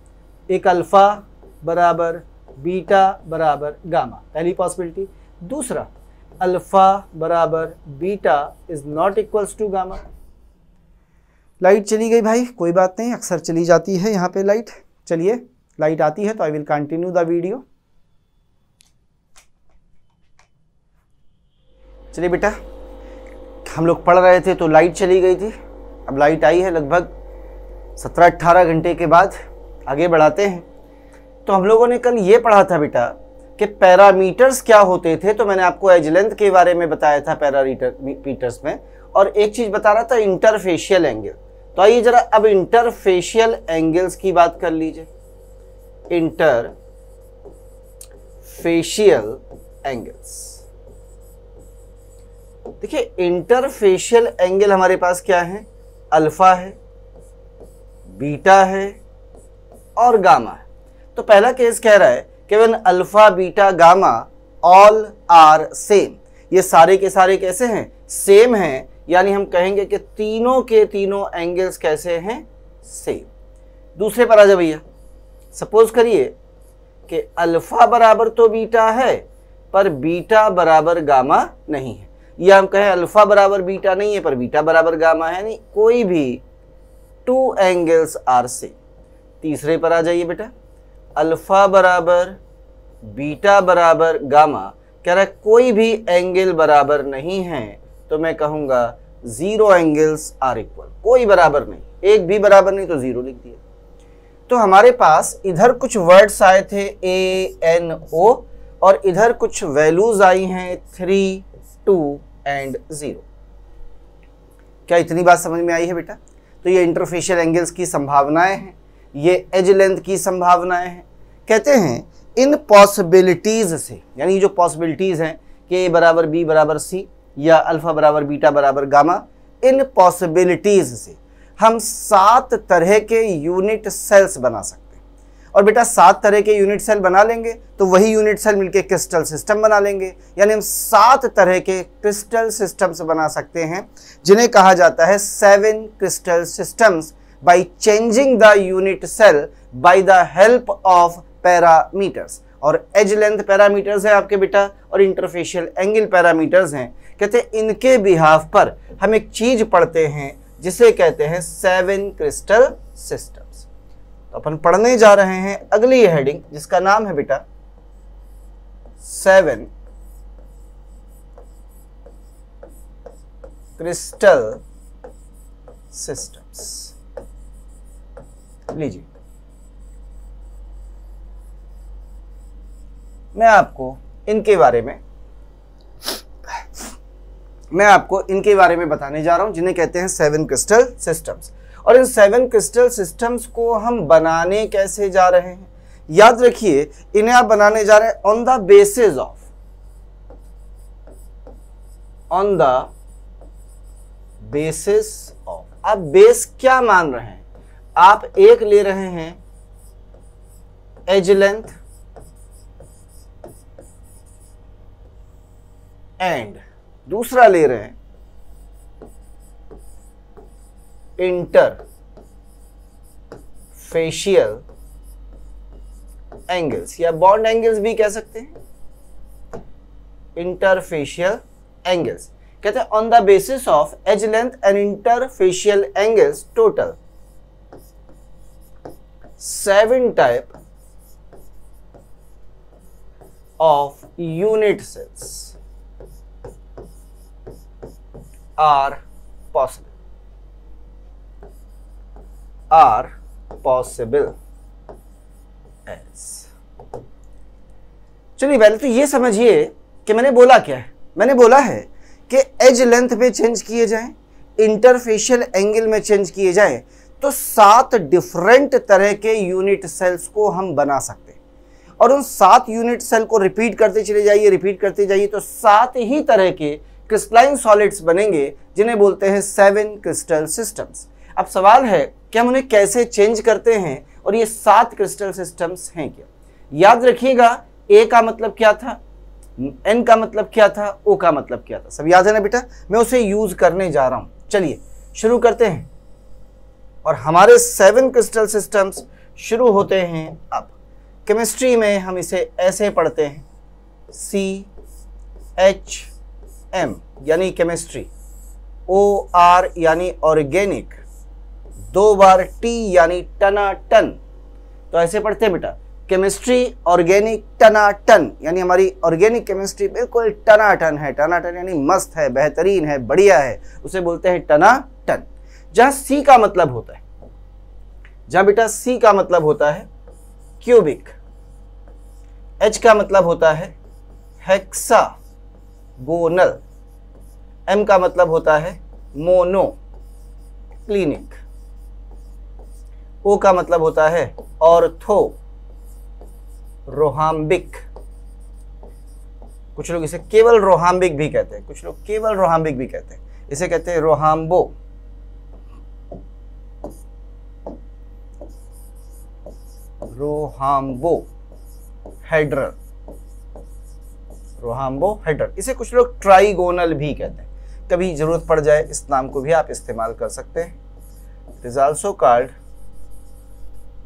एक अल्फा बराबर बीटा बराबर गामा, पहली पॉसिबिलिटी। दूसरा, अल्फा बराबर beta is not equals to gamma. Light चली गई भाई, कोई बात नहीं, अक्सर चली जाती है यहाँ पे लाइट। चलिए लाइट आती है तो I will continue the video. चलिए बेटा, हम लोग पढ़ रहे थे तो लाइट चली गई थी, अब लाइट आई है लगभग 17-18 घंटे के बाद। आगे बढ़ाते हैं। तो हम लोगों ने कल ये पढ़ा था बेटा कि पैरामीटर्स क्या होते थे। तो मैंने आपको एज लेंथ के बारे में बताया था पैरामीटर्स में, और एक चीज बता रहा था इंटरफेशियल एंगल। तो आइए जरा अब इंटरफेशियल एंगल्स की बात कर लीजिए। Interfacial facial angles. देखिए इंटरफेशियल एंगल हमारे पास क्या है, अल्फा है, बीटा है और गामा है। तो पहला केस कह रहा है कि when alpha beta gamma all are same, ये सारे के सारे कैसे हैं, सेम हैं, यानी हम कहेंगे कि तीनों के तीनों एंगल्स कैसे हैं, सेम। दूसरे पर आ जाओ भैया, सपोज करिए कि अल्फा बराबर तो बीटा है पर बीटा बराबर गामा नहीं है, या हम कहें अल्फा बराबर बीटा नहीं है पर बीटा बराबर गामा है, नहीं कोई भी टू एंगल्स आर सेम। तीसरे पर आ जाइए बेटा, अल्फा बराबर बीटा बराबर गामा, कह रहा है कोई भी एंगल बराबर नहीं है, तो मैं कहूंगा जीरो एंगल्स आर इक्वल, कोई बराबर नहीं, एक भी बराबर नहीं तो जीरो लिख दिया। तो हमारे पास इधर कुछ वर्ड्स आए थे ए एन ओ और इधर कुछ वैल्यूज आई हैं 3, 2 एंड 0। क्या इतनी बात समझ में आई है बेटा? तो ये इंटरफेशियल एंगल्स की संभावनाएं हैं, ये एज लेंथ की संभावनाएं हैं। कहते हैं इन पॉसिबिलिटीज से, यानी जो पॉसिबिलिटीज हैं कि ए बराबर बी बराबर सी या अल्फा बराबर बीटा बराबर गामा, इन पॉसिबिलिटीज से हम 7 तरह के यूनिट सेल्स बना सकते हैं। और बेटा 7 तरह के यूनिट सेल बना लेंगे तो वही यूनिट सेल मिलके क्रिस्टल सिस्टम बना लेंगे, यानी हम 7 तरह के क्रिस्टल सिस्टम्स बना सकते हैं, जिन्हें कहा जाता है 7 crystal systems by changing the unit cell by the help of parameters. और एज लेंथ पैरामीटर्स है आपके बेटा और इंटरफेशियल एंगल पैरामीटर्स हैं। कहते हैं इनके बिहाफ पर हम एक चीज पढ़ते हैं जिसे कहते हैं 7 क्रिस्टल सिस्टम्स। तो अपन पढ़ने जा रहे हैं अगली हेडिंग जिसका नाम है बेटा 7 क्रिस्टल सिस्टम्स। लीजिए, मैं आपको इनके बारे में बताने जा रहा हूं, जिन्हें कहते हैं 7 क्रिस्टल सिस्टम्स। और इन 7 क्रिस्टल सिस्टम्स को हम बनाने कैसे जा रहे हैं, याद रखिए इन्हें आप बनाने जा रहे हैं ऑन द बेसिस ऑफ। आप बेस क्या मान रहे हैं? आप एक ले रहे हैं एज लेंथ एंड दूसरा ले रहे हैं इंटरफेशियल एंगल्स, या बॉन्ड एंगल्स भी कह सकते हैं, इंटरफेशियल एंगल्स। कहते हैं on the basis of edge length and interfacial angles total 7 type of unit cells are possible as। चलिए पहले तो ये समझिए कि मैंने बोला क्या है। मैंने बोला है कि एज लेंथ में चेंज किए जाएं, इंटरफेशियल एंगल में चेंज किए जाएं, तो 7 डिफरेंट तरह के यूनिट सेल्स को हम बना सकते हैं। और उन 7 यूनिट सेल को रिपीट करते चले जाइए तो 7 ही तरह के क्रिस्टलाइन सॉलिड्स बनेंगे, जिन्हें बोलते हैं 7 क्रिस्टल सिस्टम्स। अब सवाल है कि हम उन्हें कैसे चेंज करते हैं और ये 7 क्रिस्टल सिस्टम्स हैं क्या? याद रखिएगा ए का मतलब क्या था, एन का मतलब क्या था, ओ का मतलब क्या था, सब याद है ना बेटा? मैं उसे यूज करने जा रहा हूं। चलिए शुरू करते हैं। और हमारे 7 क्रिस्टल सिस्टम्स शुरू होते हैं अब। केमिस्ट्री में हम इसे ऐसे पढ़ते हैं CHM यानी केमिस्ट्री, OR यानी ऑर्गेनिक, 2 बार T यानी टनाटन। तो ऐसे पढ़ते हैं बेटा, केमिस्ट्री ऑर्गेनिक टनाटन, यानी हमारी ऑर्गेनिक केमिस्ट्री बिल्कुल टनाटन है। टनाटन यानी मस्त है, बेहतरीन है, बढ़िया है, उसे बोलते हैं टनाटन। जहां C का मतलब होता है, जहां बेटा C का मतलब होता है क्यूबिक, H का मतलब होता है हेक्सागोनल, M का मतलब होता है मोनो क्लिनिक, O का मतलब होता है ऑर्थो रोहाम्बिक, कुछ लोग इसे केवल रोहाम्बिक भी कहते हैं, कुछ लोग केवल रोहाम्बिक भी कहते हैं, इसे कहते हैं रोहाम्बो। रोहाम्बोहेड्रल, रोहाम्बोहेड्रल। इसे कुछ लोग ट्राइगोनल भी कहते हैं, कभी जरूरत पड़ जाए इस नाम को भी आप इस्तेमाल कर सकते हैं। It is also called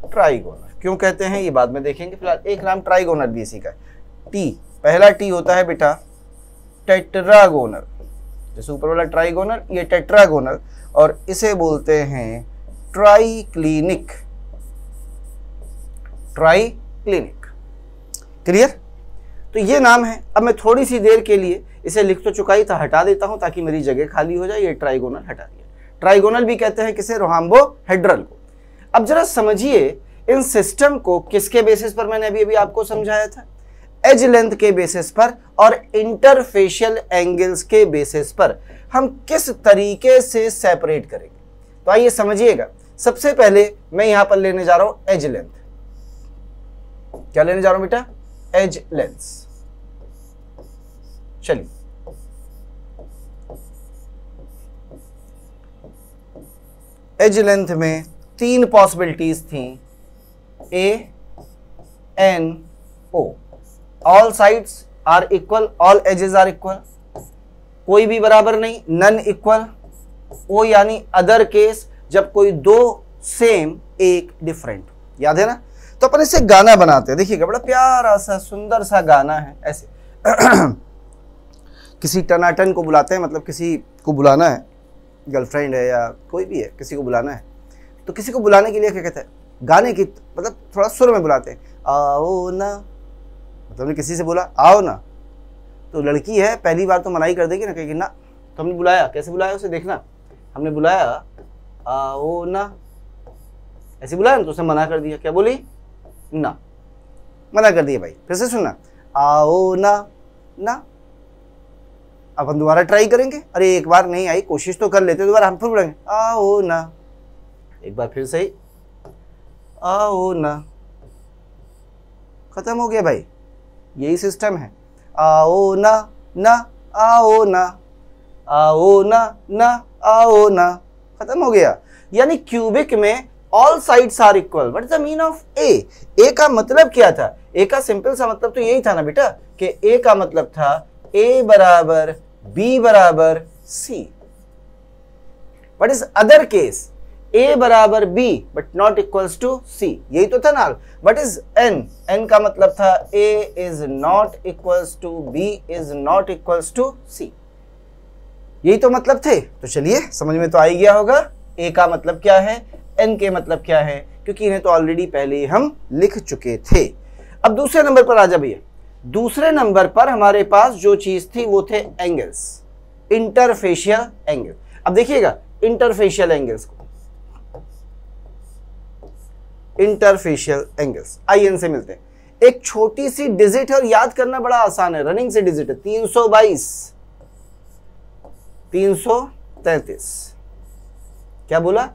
trigonal. क्यों कहते हैं ये बाद में देखेंगे, फिलहाल एक नाम ट्राइगोनल भी इसी का है। टी, पहला टी होता है बेटा टेट्रागोनल, जैसे ऊपर वाला ट्राइगोनल, ये टेट्रागोनल, और इसे बोलते हैं ट्राइक्लिनिक। Triclinic, clear? तो ये नाम है। अब मैं थोड़ी सी देर के लिए इसे लिख तो चुका ही था, हटा देता हूं ताकि मेरी जगह खाली हो जाए। ये ट्राइगोनल हटा दिया। ट्राइगोनल भी कहते हैं किसे? रोहाम्बोहेड्रल को। अब जरा समझिए इन सिस्टम को किसके बेसिस पर मैंने अभी आपको समझाया था? एज लेंथ के बेसिस पर और इंटरफेशियल एंगल्स के बेसिस पर हम किस तरीके से सेपरेट करेंगे। तो आइए समझिएगा। सबसे पहले मैं यहां पर लेने जा रहा हूं एज लेंथ। क्या लेने जा रहा हूं बेटा? Edge length. चलिए, एज लेंथ में तीन पॉसिबिलिटीज थी, A N O. All sides are equal, all edges are equal, कोई भी बराबर नहीं, नन इक्वल। ओ यानी अदर केस, जब कोई दो सेम एक डिफरेंट। याद है ना? तो अपन इसे गाना बनाते हैं। देखिएगा, बड़ा प्यारा सा सुंदर सा गाना है। ऐसे किसी टनाटन को बुलाते हैं, मतलब किसी को बुलाना है, गर्लफ्रेंड है या कोई भी है, किसी को बुलाना है, तो किसी को बुलाने के लिए क्या कहते हैं? गाने की मतलब थोड़ा सुर में बुलाते हैं। आओ ना, मतलब किसी से बोला आओ ना, तो लड़की है पहली बार तो मनाही कर देगी ना, कहेगी ना। तो हमने बुलाया, कैसे बुलाया उसे देखना, हमने बुलाया आओ ना, ऐसे बुलाया ना, तो उसने मना कर दिया। क्या बोली? ना, मना कर दिया भाई। फिर से सुनना, आओ ना ना। अब हम दोबारा ट्राई करेंगे। अरे एक बार नहीं आई, कोशिश तो कर लेते, दोबारा हम फिर बोलेंगे आओ ना। एक बार फिर सही, आओ ना। खत्म हो गया भाई, यही सिस्टम है। आओ ना ना, आओ ना, आओ ना ना, आओ ना। खत्म हो गया। यानी क्यूबिक में all sides are equal. What is the mean of A? A का मतलब क्या था? ए का सिंपल सा मतलब तो यही था ना बेटा, कि ए का मतलब था ए बराबर बी बराबर C. What is other case? A बराबर B but not equals to C. यही तो था ना। What is an? एन का मतलब था A is not equals to B is not equals to C. यही तो मतलब थे। तो चलिए, समझ में तो आ ही गया होगा ए का मतलब क्या है, एन के मतलब क्या है, क्योंकि इन्हें तो ऑलरेडी पहले ही हम लिख चुके थे। अब दूसरे नंबर पर आ जा भैया। दूसरे नंबर पर हमारे पास जो चीज थी वो थे एंगल्स, इंटरफेशियल एंगल। अब देखिएगा इंटरफेशियल एंगल्स को, इंटरफेशियल एंगल्स। आइए इनसे मिलते हैं। एक छोटी सी डिजिट है और याद करना बड़ा आसान है, रनिंग से डिजिट है 322, 333। क्या बोला?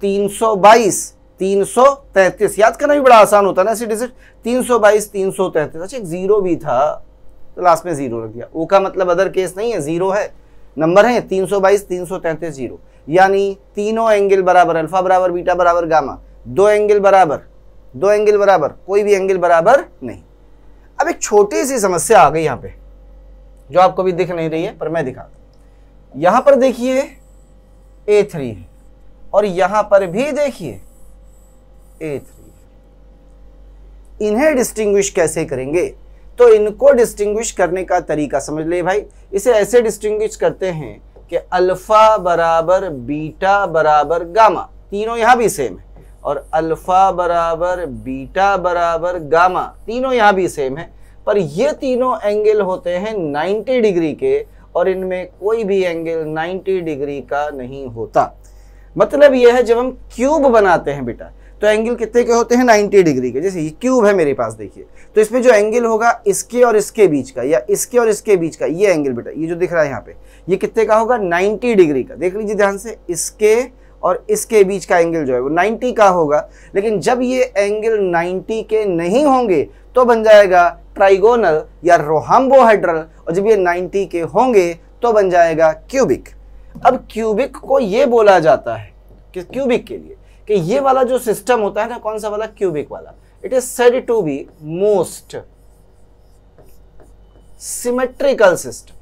322, 333। याद करना भी बड़ा आसान होता है ना ऐसी डिजिट। 322, 333। अच्छा, एक जीरो भी था तो लास्ट में जीरो रख दिया। ओ का मतलब अदर केस नहीं है, जीरो है, नंबर है 322, 333 जीरो। यानी तीनों एंगल बराबर, अल्फा बराबर बीटा बराबर गामा, दो एंगल बराबर, दो एंगल बराबर, कोई भी एंगल बराबर नहीं। अब एक छोटी सी समस्या आ गई यहां पे, जो आपको भी दिख नहीं रही है पर मैं दिखाता हूं। यहां पर देखिए A3 है और यहां पर भी देखिए A3। इन्हें डिस्टिंग्विश कैसे करेंगे? तो इनको डिस्टिंग्विश करने का तरीका समझ ले भाई। इसे ऐसे डिस्टिंग्विश करते हैं कि अल्फा बराबर बीटा बराबर गामा, तीनों यहां भी सेम है, और अल्फा बराबर बीटा बराबर गामा, तीनों यहां भी सेम है। पर ये तीनों एंगल होते हैं 90 डिग्री के, और इनमें कोई भी एंगल 90 डिग्री का नहीं होता। मतलब यह है जब हम क्यूब बनाते हैं बेटा, तो एंगल कितने के होते हैं? 90 डिग्री के। जैसे ये क्यूब है मेरे पास, देखिए, तो इसमें जो एंगल होगा इसके और इसके बीच का, या इसके और इसके बीच का, ये एंगल बेटा, ये जो दिख रहा है यहाँ पे, ये कितने का होगा? 90 डिग्री का। देख लीजिए ध्यान से, इसके और इसके बीच का एंगल जो है वो 90 का होगा। लेकिन जब ये एंगल 90 के नहीं होंगे तो बन जाएगा ट्राइगोनल या रोहाम्बोहेड्रल, और जब ये 90 के होंगे तो बन जाएगा क्यूबिक। अब क्यूबिक को ये बोला जाता है कि क्यूबिक के लिए कि ये वाला जो सिस्टम होता है ना, कौन सा वाला, क्यूबिक वाला, it is said to be most symmetrical system.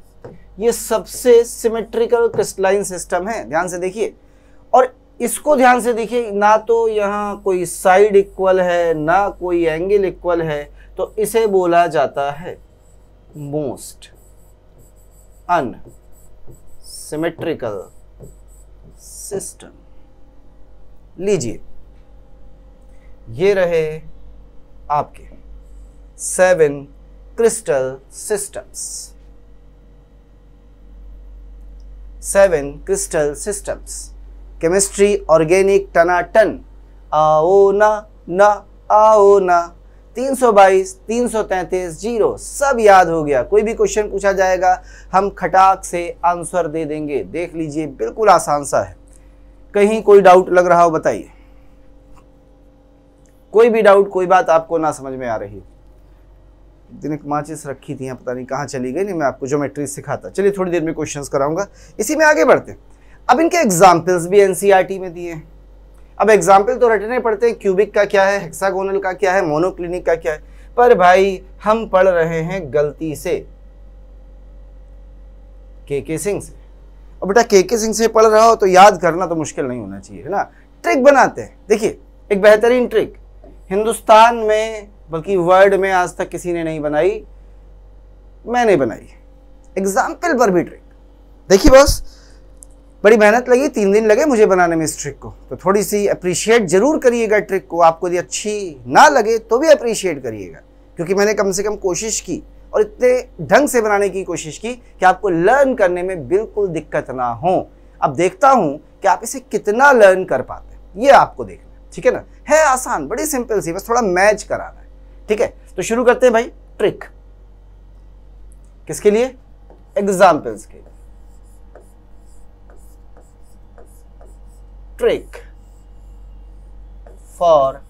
ये सबसे सिमेट्रिकल क्रिस्टलाइन सिस्टम है, ध्यान से देखिए। और इसको ध्यान से देखिए, ना तो यहाँ कोई साइड इक्वल है ना कोई एंगल इक्वल है, तो इसे बोला जाता है मोस्ट अनसिमेट्रिकल सिस्टम। लीजिए, ये रहे आपके 7 crystal systems. 7 crystal systems, chemistry organic टनाटन, आओ ना ना आओ ना, 322, 333, 0, सब याद हो गया। कोई भी क्वेश्चन पूछा जाएगा हम खटाक से आंसर दे देंगे। देख लीजिए, बिल्कुल आसान सा है। कहीं कोई डाउट लग रहा हो बताइए, कोई भी डाउट, कोई बात आपको ना समझ में आ रही हो। दिन एक माचिस रखी थी, पता नहीं कहाँ चली गई, नहीं मैं आपको ज्योमेट्री सिखाता। चलिए थोड़ी देर में क्वेश्चंस कराऊंगा, इसी में आगे बढ़ते हैं। अब इनके एग्जाम्पल्स भी एनसीईआरटी में दिए हैं। अब एग्जाम्पल तो रटने पड़ते हैं, क्यूबिक का क्या है, हेक्सागोनल का क्या है, मोनोक्लिनिक का क्या है। पर भाई हम पढ़ रहे हैं गलती से के सिंह से, और बेटा के सिंह से पढ़ रहा हो तो याद करना तो मुश्किल नहीं होना चाहिए, है ना। ट्रिक बनाते हैं, देखिए एक बेहतरीन ट्रिक, हिंदुस्तान में बल्कि वर्ल्ड में आज तक किसी ने नहीं बनाई, मैंने बनाई, एग्जाम्पल पर भी ट्रिक। देखिए बॉस, बड़ी मेहनत लगी, 3 दिन लगे मुझे बनाने में इस ट्रिक को, तो थोड़ी सी अप्रिशिएट जरूर करिएगा ट्रिक को। आपको यदि अच्छी ना लगे तो भी अप्रिशिएट करिएगा, क्योंकि मैंने कम से कम कोशिश की और इतने ढंग से बनाने की कोशिश की कि आपको लर्न करने में बिल्कुल दिक्कत ना हो। अब देखता हूं कि आप इसे कितना लर्न कर पाते हैं, ये आपको देखना है, ठीक है ना। है आसान, बड़ी सिंपल सी, बस थोड़ा मैच कराना है, ठीक है। तो शुरू करते हैं भाई ट्रिक, किसके लिए, एग्जाम्पल्स के लिए। Trick for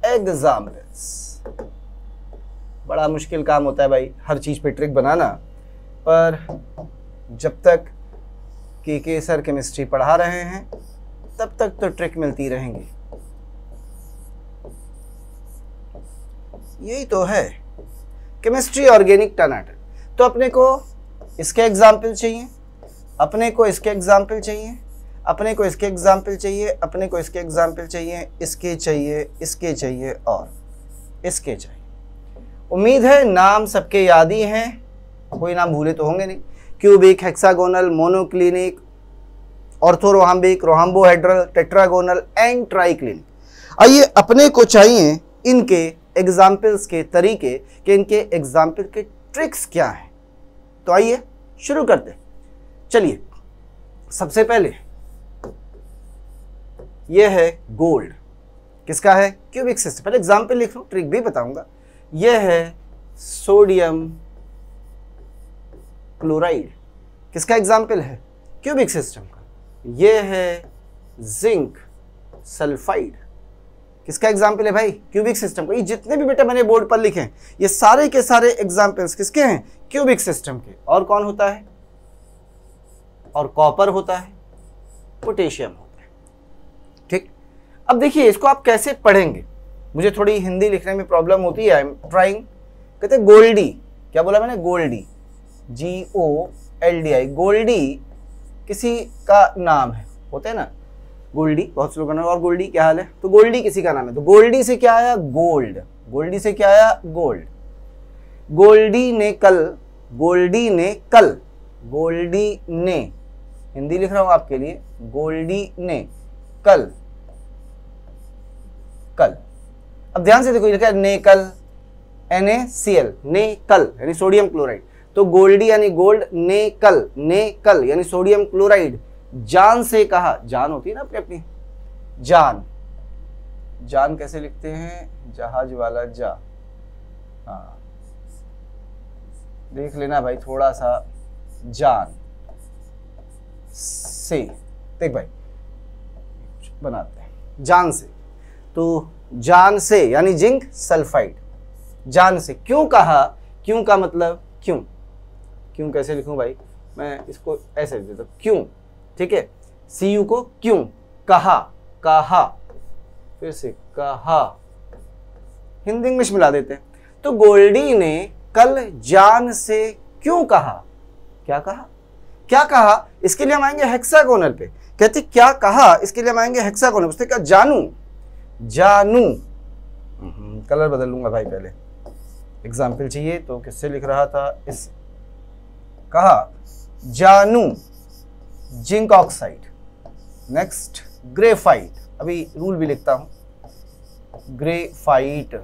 examples. बड़ा मुश्किल काम होता है भाई हर चीज पे ट्रिक बनाना, पर जब तक के सर केमिस्ट्री पढ़ा रहे हैं तब तक तो ट्रिक मिलती रहेंगी। यही तो है केमिस्ट्री ऑर्गेनिक टनाटन। तो अपने को इसके एग्जाम्पल चाहिए, अपने को इसके एग्जाम्पल चाहिए, अपने को इसके एग्जाम्पल चाहिए, अपने को इसके एग्जाम्पल चाहिए, इसके चाहिए, इसके चाहिए और इसके चाहिए। उम्मीद है नाम सबके याद ही हैं, कोई नाम भूले तो होंगे नहीं। Cubic, hexagonal, monoclinic, orthorhombic, rhombohedral, tetragonal and triclinic. आइए अपने को चाहिए इनके एग्जाम्पल्स के तरीके, कि इनके एग्जाम्पल के ट्रिक्स क्या हैं। तो आइए शुरू करते हैं। चलिए सबसे पहले यह है गोल्ड, किसका है, क्यूबिक सिस्टम। पहले एग्जाम्पल लिख लो, ट्रिक भी बताऊंगा। यह है सोडियम क्लोराइड, किसका एग्जाम्पल है, क्यूबिक सिस्टम का। यह है जिंक सल्फाइड, किसका एग्जाम्पल है भाई, क्यूबिक सिस्टम का। ये जितने भी बेटा मैंने बोर्ड पर लिखे हैं, ये सारे के सारे एग्जाम्पल्स किसके हैं, क्यूबिक सिस्टम के। और कौन होता है, और कॉपर होता है, पोटेशियम होता है, ठीक। अब देखिए इसको आप कैसे पढ़ेंगे, मुझे थोड़ी हिंदी लिखने में प्रॉब्लम होती है, आई एम ट्राइंग। कहते हैं गोल्डी, क्या बोला मैंने, गोल्डी, GOLDI, गोल्डी किसी का नाम है, होते हैं ना गोल्डी, बहुत से लोगों का नाम। और गोल्डी क्या हाल है, तो गोल्डी किसी का नाम है, तो गोल्डी से क्या आया, गोल्ड, गोल्डी से क्या आया, गोल्ड। गोल्डी ने कल, गोल्डी ने कल, गोल्डी ने, हिंदी लिख रहा हूं आपके लिए, गोल्डी ने कल, कल। अब ध्यान से देखो, लिखा है नेकल, NaCl, नेकल यानी सोडियम क्लोराइड। तो गोल्डी यानी गोल्ड, नेकल, नेकल यानी सोडियम क्लोराइड। जान से कहा, जान होती है ना अपनी अपनी, जान, जान कैसे लिखते हैं, जहाज वाला जा, हाँ देख लेना भाई थोड़ा सा, जान से, देख भाई बनाते हैं जान से, तो जान से यानी जिंक सल्फाइड, जान से। क्यों कहा, क्यों का मतलब क्यों, क्यों कैसे लिखूं भाई, मैं इसको ऐसे लिख देता हूं, क्यों, ठीक है, सी यू को क्यों, कहा, कहा, फिर से कहा, हिंदी इंग्लिश मिला देते हैं। तो गोल्डी ने कल जान से क्यों कहा, क्या कहा, क्या कहा, इसके लिए हम आएंगे हेक्सागोनल पे। कहते क्या कहा, इसके लिए हम आएंगे हेक्सागोनल। उसने कहा जानू, जानू, कलर बदल लूंगा भाई, पहले एग्जाम्पल चाहिए तो किससे लिख रहा था, इस, कहा जानू जिंक ऑक्साइड, नेक्स्ट ग्रेफाइट, अभी रूल भी लिखता हूं, graphite,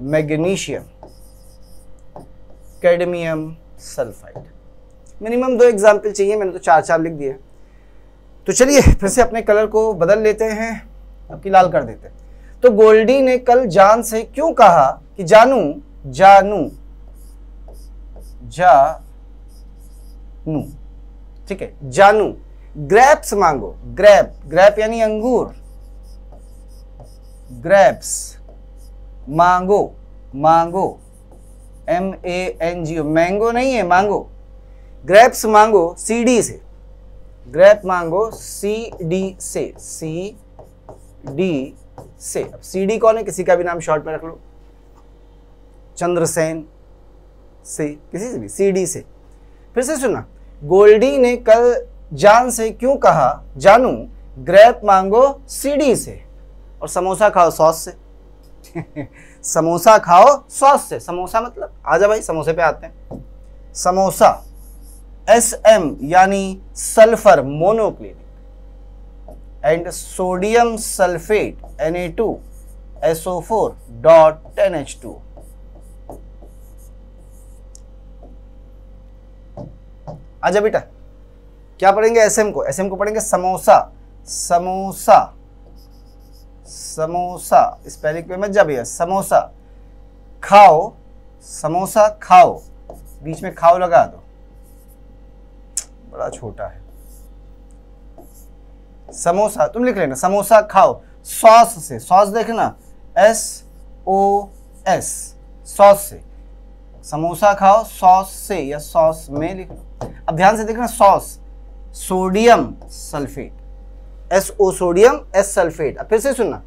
magnesium, cadmium sulphide. Minimum 2 example चाहिए, मैंने तो 4 लिख दिए। तो चलिए फिर से अपने कलर को बदल लेते हैं, अब की लाल कर देते हैं। तो गोल्डी ने कल जान से क्यों कहा कि जानू, जानू, जानू, ठीक है, जानू। ग्रेप्स मांगो, ग्रेप, ग्रेप यानी अंगूर, ग्रेप्स मांगो, मांगो, MANGO, मैंगो नहीं है, मांगो। ग्रेप्स मांगो CD से, ग्रेप मांगो CD से, CD से। अब CD कौन है, किसी का भी नाम शॉर्ट में रख लो, चंद्रसेन से, किसी से भी, CD से। फिर से सुनना, गोल्डी ने कल जान से क्यों कहा जानू ग्रेप मांगो CD से, और समोसा खाओ सॉस से। समोसा खाओ सॉस से, समोसा मतलब, आजा भाई समोसे पे आते हैं। समोसा SM यानी sulphur monoclinic, and sodium sulphate Na2SO4 .10H2। आजा बेटा, क्या पढ़ेंगे, SM को, SM को पढ़ेंगे समोसा, समोसा, समोसा, स्पेलिंग पे मत जा भैया, समोसा खाओ, समोसा खाओ, बीच में खाओ लगा दो, बड़ा छोटा है। समोसा तुम लिख लेना, समोसा खाओ, सॉस से, सॉस देखना SOS, सॉस से, समोसा खाओ सॉस से या सॉस में लिख लो। अब ध्यान से देखना, sauce sodium sulphate, SO sodium S sulphate. अब फिर से सुनना,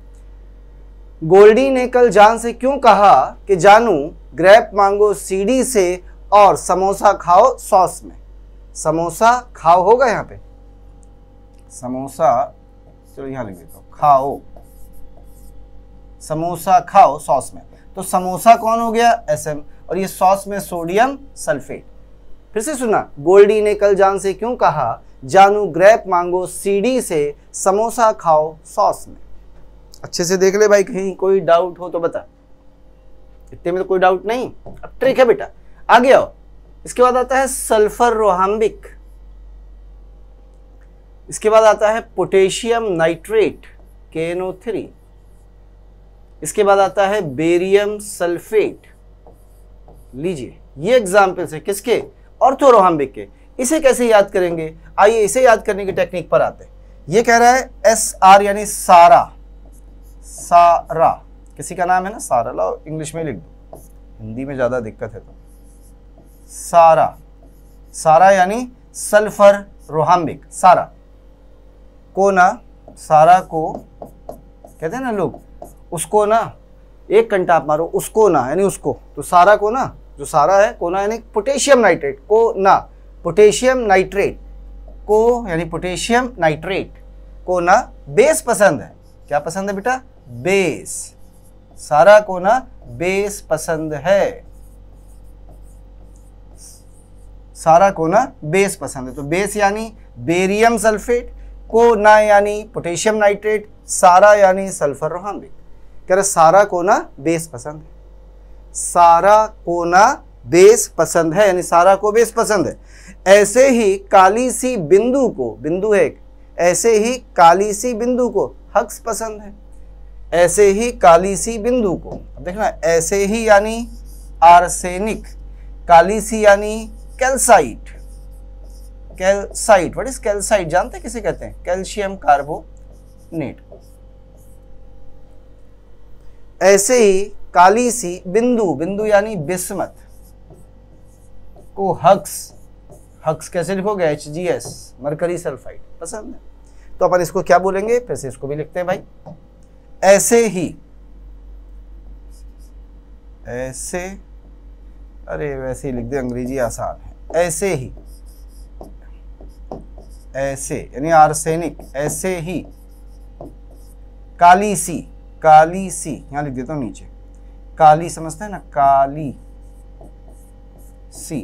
गोल्डी ने कल जान से क्यों कहा कि जानू ग्रेप मांगो CD से और समोसा खाओ सॉस में। समोसा खाओ होगा यहाँ पे, समोसा, चलो यहाँ लिख देता हूँ, खाओ, समोसा खाओ सॉस में। तो समोसा कौन हो गया, SM, और ये सॉस में सोडियम सल्फेट। फिर से सुना, गोल्डी ने कल जान से क्यों कहा जानू ग्रेप मांगो CD से, समोसा खाओ सॉस में। अच्छे से देख ले भाई, कहीं कोई डाउट हो तो बता, इतने में तो कोई डाउट नहीं। अब ट्रिक है बेटा, आगे आओ। इसके बाद आता है सल्फर रोहाम्बिक, इसके बाद आता है पोटेशियम नाइट्रेट KNO3, इसके बाद आता है बेरियम सल्फेट। लीजिए ये एग्जाम्पल्स है किसके, ऑर्थोरोहाम्बिक के। इसे कैसे याद करेंगे, आइए इसे याद करने की टेक्निक पर आते हैं। ये कह रहा है SR यानी सारा, सारा किसी का नाम है ना, सारा, लो इंग्लिश में लिख दो, हिंदी में ज्यादा दिक्कत है तो। सारा, सारा यानी सल्फर रोहाम्बिक, सारा को ना, सारा को कहते हैं ना लोग, उसको ना, एक घंटा आप मारो, उसको ना यानी उसको, तो सारा को ना, जो सारा है, को ना यानी पोटेशियम नाइट्रेट, को ना पोटेशियम नाइट्रेट, को यानी पोटेशियम नाइट्रेट, को ना बेस पसंद है। क्या पसंद है बेटा, बेस। सारा को ना बेस पसंद है, सारा को ना बेस पसंद है। तो बेस यानी बेरियम सल्फेट, को ना यानी पोटेशियम नाइट्रेट, सारा यानी सल्फर रोहाम्बिक। कह रहे सारा को ना बेस पसंद है, सारा को ना बेस पसंद है, यानी सारा को बेस पसंद है। ऐसे ही काली सी बिंदु को, बिंदु है एक, ऐसे ही काली सी बिंदु को हक्स पसंद है, ऐसे ही काली सी बिंदु को। अब देखना, ऐसे ही यानी आर्सेनिक, काली सी यानी calcite, calcite, what is calcite जानते हैं किसे कहते हैं, कैल्शियम कार्बोनेट। ऐसे ही काली सी बिंदु, बिंदु यानी बिस्मथ को हक्स कैसे लिखोगे, HGS मरकरी सल्फाइड पसंद है। तो अपन इसको क्या बोलेंगे, फिर से इसको भी लिखते हैं भाई, ऐसे ही, ऐसे, अरे वैसे ही लिख दे, अंग्रेजी आसान है, ऐसे ही, ऐसे यानी आर्सेनिक, ऐसे ही काली सी, काली सी यहां लिख देता हूं नीचे, काली समझते हैं ना, काली सी,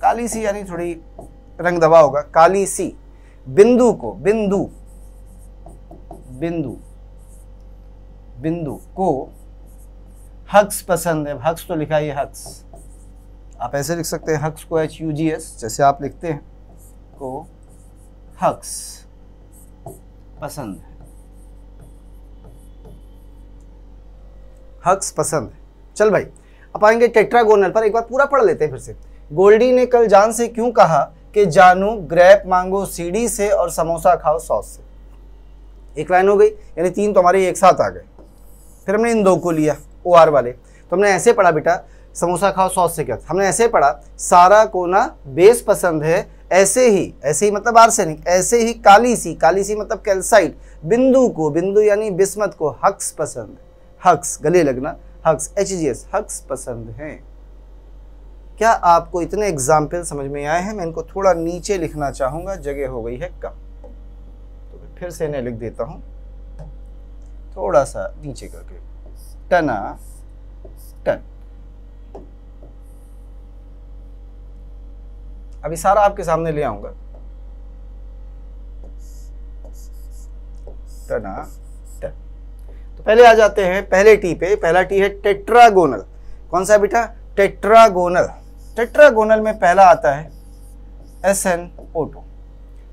काली सी यानी थोड़ी रंग दबा होगा, काली सी बिंदु को, बिंदु को हक्स पसंद है। हक्स तो लिखा ही है, हक्स आप ऐसे लिख सकते हैं, हक्स को HUGS जैसे आप लिखते हैं, को हक्स पसंद है, हक्स पसंद है। चल भाई अब आएंगे टेट्रागोनल पर, एक बार पूरा पढ़ लेते हैं फिर से। गोल्डी ने कल जान से क्यों कहा कि जानू ग्रेप मांगो सीढ़ी से और समोसा खाओ सॉस से। एक लाइन हो गई, यानी 3 तो हमारे एक साथ आ गए। फिर हमने इन 2 को लिया OR वाले, तो हमने ऐसे पढ़ा बेटा, समोसा खाओ सॉस से क्या, हमने ऐसे पढ़ा, सारा को ना बेस पसंद है, ऐसे ही मतलब आर्सेनिक, ऐसे ही काली सी मतलब कैल्साइट, बिंदु को, बिंदु यानी बिस्मथ को हक्स पसंद है, हक्स गले लगना, हक्स HGS हक्स पसंद है। क्या आपको इतने एग्जाम्पल समझ में आए हैं? मैं इनको थोड़ा नीचे लिखना चाहूंगा, जगह हो गई है कम, तो फिर से इन्हें लिख देता हूं थोड़ा सा नीचे करके, टना टन। अभी सारा आपके सामने ले आऊंगा, टना टन। तो पहले आ जाते हैं पहले टी पे। पहला टी है टेट्रागोनल। कौन सा बेटा? टेट्रागोनल। टेट्रागोनल में पहला आता है SnO2,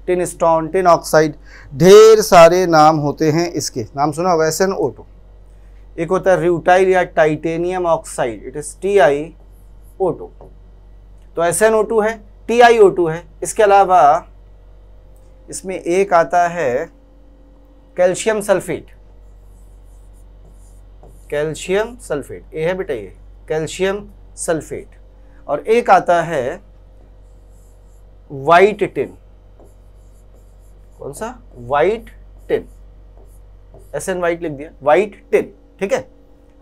tin stone, tin oxide, ढेर सारे नाम होते हैं इसके, नाम सुना होगा SnO2। एक होता है रूटाइल या titanium oxide, it is TiO2। तो SnO2 है, TiO2 है। इसके अलावा इसमें एक आता है कैल्शियम सल्फेट, कैल्शियम सल्फेट, ये है बेटा, ये कैल्शियम सल्फेट। और एक आता है वाइट टिन। कौन सा? वाइट टिन, SN वाइट लिख दिया, वाइट टिन। ठीक है,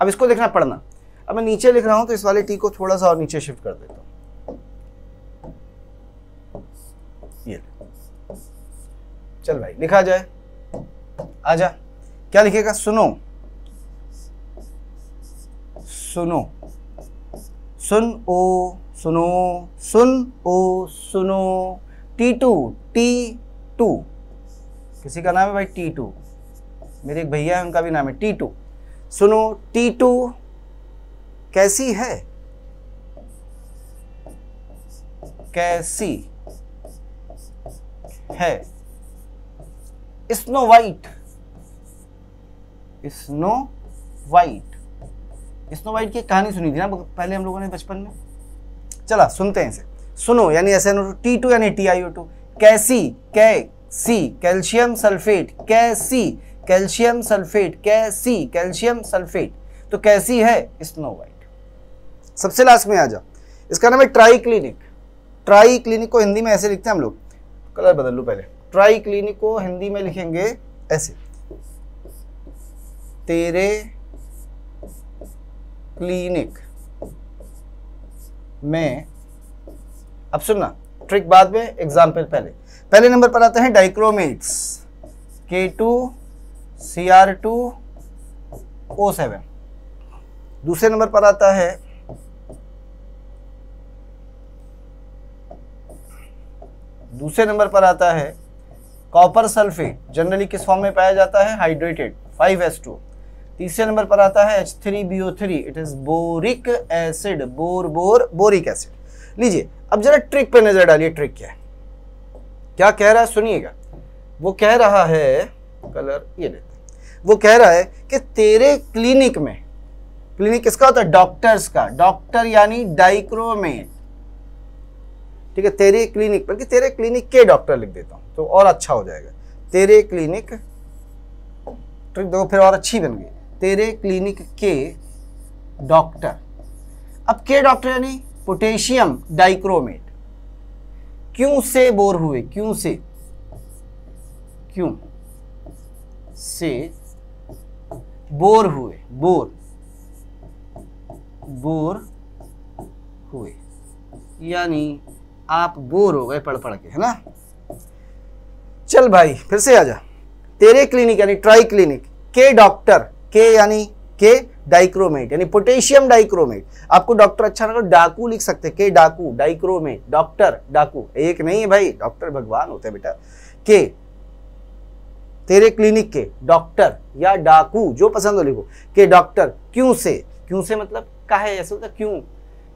अब इसको देखना पढ़ना। अब मैं नीचे लिख रहा हूं तो इस वाले टी को थोड़ा सा और नीचे शिफ्ट कर देता हूं, ये चल भाई लिखा जाए, आजा। क्या लिखेगा? सुनो, सुनो, सुन ओ सुनो, सुन ओ सुनो। T2 किसी का नाम है भाई T2, मेरे एक भैया है उनका भी नाम है T2। सुनो, T2 कैसी है? कैसी है? Snow white, snow white. Snow white की कहानी सुनी थी ना पहले हम लोगों ने बचपन में। चला सुनते हैं इसे। सुनो यानी SnO2, T2 यानी TiO2। कैसी, कैसी कैल्शियम सल्फेट, कैसी कैल्शियम सल्फेट, कैसी कैल्शियम सल्फेट। तो कैसी है? Snow white. सबसे लास्ट में आ जा, इसका नाम है ट्राइक्लिनिक। ट्राइक्लिनिक को हिंदी में ऐसे लिखते हैं हम लोग, कलर बदल लो पहले। ट्राइक्लिनिक को हिंदी में लिखेंगे ऐसे, तेरे क्लिनिक में। अब सुनना, ट्रिक बाद में, एग्जाम्पल पहले। पहले नंबर पर आते हैं डाइक्रोमेट्स, K2Cr2O7। दूसरे नंबर पर आता है कॉपर सल्फेट, जनरली किस फॉर्म में पाया जाता है? Hydrated, 5S2। तीसरे नंबर पर आता है H3BO3, it is boric acid, boric acid. लीजिए अब जरा ट्रिक पे नजर डालिए, ट्रिक क्या है, क्या कह रहा है सुनिएगा। वो कह रहा है, कलर ये लेते हैं, वो कह रहा है कि तेरे क्लिनिक में, क्लिनिक किसका होता है? डॉक्टर्स का, डॉक्टर यानी डाइक्रोमेट। ठीक है, तेरे क्लिनिक, बल्कि तेरे क्लिनिक के डॉक्टर लिख देता हूं तो और अच्छा हो जाएगा। तेरे क्लिनिक, ट्रिक देखो फिर और अच्छी बन गई। तेरे क्लिनिक के डॉक्टर। अब के डॉक्टर यानी पोटेशियम डाइक्रोमेट। क्यों से बोर हुए, क्यों से बोर हुए, बोर हुए यानी आप बोर हो गए पढ़ पढ़ के, है ना। चल भाई फिर से आजा। तेरे क्लिनिक यानी ट्राई क्लिनिक, के डॉक्टर, के यानी के डाइक्रोमेट यानी पोटेशियम डाइक्रोमेट। आपको डॉक्टर अच्छा लगा डाकू लिख सकते, के डाकू, डाइक्रोमेट, डॉक्टर डाकू एक नहीं है भाई, डॉक्टर भगवान होते हैं बेटा। के तेरे क्लिनिक के डॉक्टर या डाकू जो पसंद हो लिखो, के डॉक्टर क्यों से मतलब काहे, ऐसे होता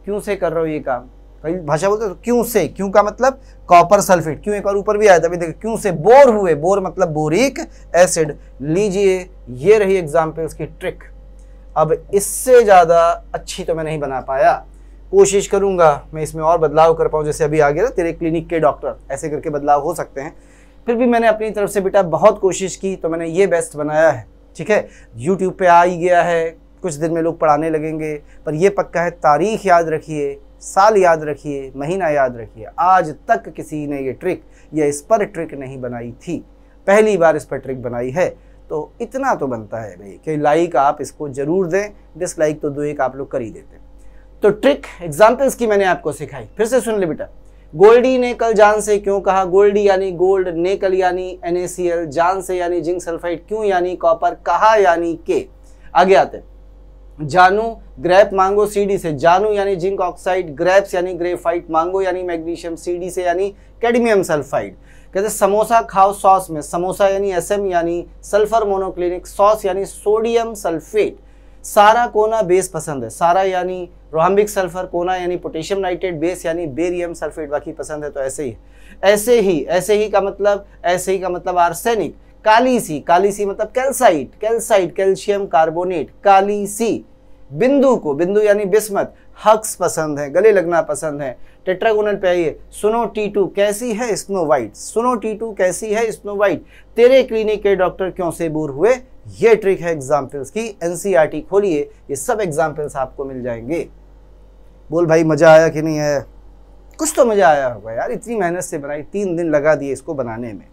क्यों से कर रहे हो ये काम, कई भाषा बोलते हो क्यों से, क्यों का मतलब कॉपर सल्फेट, क्यों एक और ऊपर भी आया था अभी देखिए, क्यों से बोर हुए, बोर मतलब बोरिक एसिड। लीजिए ये रही एग्जाम्पल्स की ट्रिक। अब इससे ज़्यादा अच्छी तो मैं नहीं बना पाया, कोशिश करूंगा मैं इसमें और बदलाव कर पाऊँ, जैसे अभी आ गया ना तेरे क्लिनिक के डॉक्टर, ऐसे करके बदलाव हो सकते हैं। फिर भी मैंने अपनी तरफ से बेटा बहुत कोशिश की तो मैंने ये बेस्ट बनाया है, ठीक है। यूट्यूब पे आ ही गया है, कुछ दिन में लोग पढ़ाने लगेंगे, पर ये पक्का है तारीख याद रखिए, साल याद रखिए, महीना याद रखिए, आज तक किसी ने ये ट्रिक या इस पर ट्रिक नहीं बनाई थी, पहली बार इस पर ट्रिक बनाई है। तो इतना तो बनता है भाई कि लाइक आप इसको जरूर दें, डिसलाइक तो 2-1 आप लोग कर ही देते। तो ट्रिक एग्जाम्पल्स की मैंने आपको सिखाई, फिर से सुन ले बेटा। गोल्डी ने कल जान से क्यों कहा, गोल्डी यानी गोल्ड, नेकल यानी NaCl, जान से यानी जिंक सल्फाइड, क्यों यानी कॉपर, कहा यानी के। आगे आते हैं। जानू ग्रेप मांगो CD से, जानू यानी जिंक ऑक्साइड, ग्रेप्स यानी ग्रेफाइट, मांगो यानी मैग्नीशियम, CD से यानी कैडमियम सल्फाइड। कहते समोसा खाओ सॉस में, समोसा यानी SM यानी सल्फर मोनोक्लिनिक, सॉस यानी सोडियम सल्फेट। सारा कोना बेस पसंद है, सारा यानी रोहाम्बिक सल्फर, कोना यानी पोटेशियम नाइट्रेट, बेस यानी बेरियम सल्फेट, बाकी पसंद है तो ऐसे ही का मतलब आर्सेनिक। काली सी मतलब कैल्साइट, कैल्शियम कार्बोनेट, काली सी। बिंदु यानी बिस्मत, हक्स पसंद है, गले लगना पसंद है। टेट्रागोनल पे आइए, सुनो T2 कैसी है स्नो वाइट, सुनो T2 कैसी है स्नो वाइट। तेरे क्लिनिक के डॉक्टर क्यों से बोर हुए, ये ट्रिक है एग्जाम्पल्स की। NCERT खोलिए, ये सब एग्जाम्पल्स आपको मिल जाएंगे। बोल भाई मजा आया कि नहीं आया, कुछ तो मजा आया होगा यार, इतनी मेहनत से बनाई, 3 दिन लगा दिए इसको बनाने में।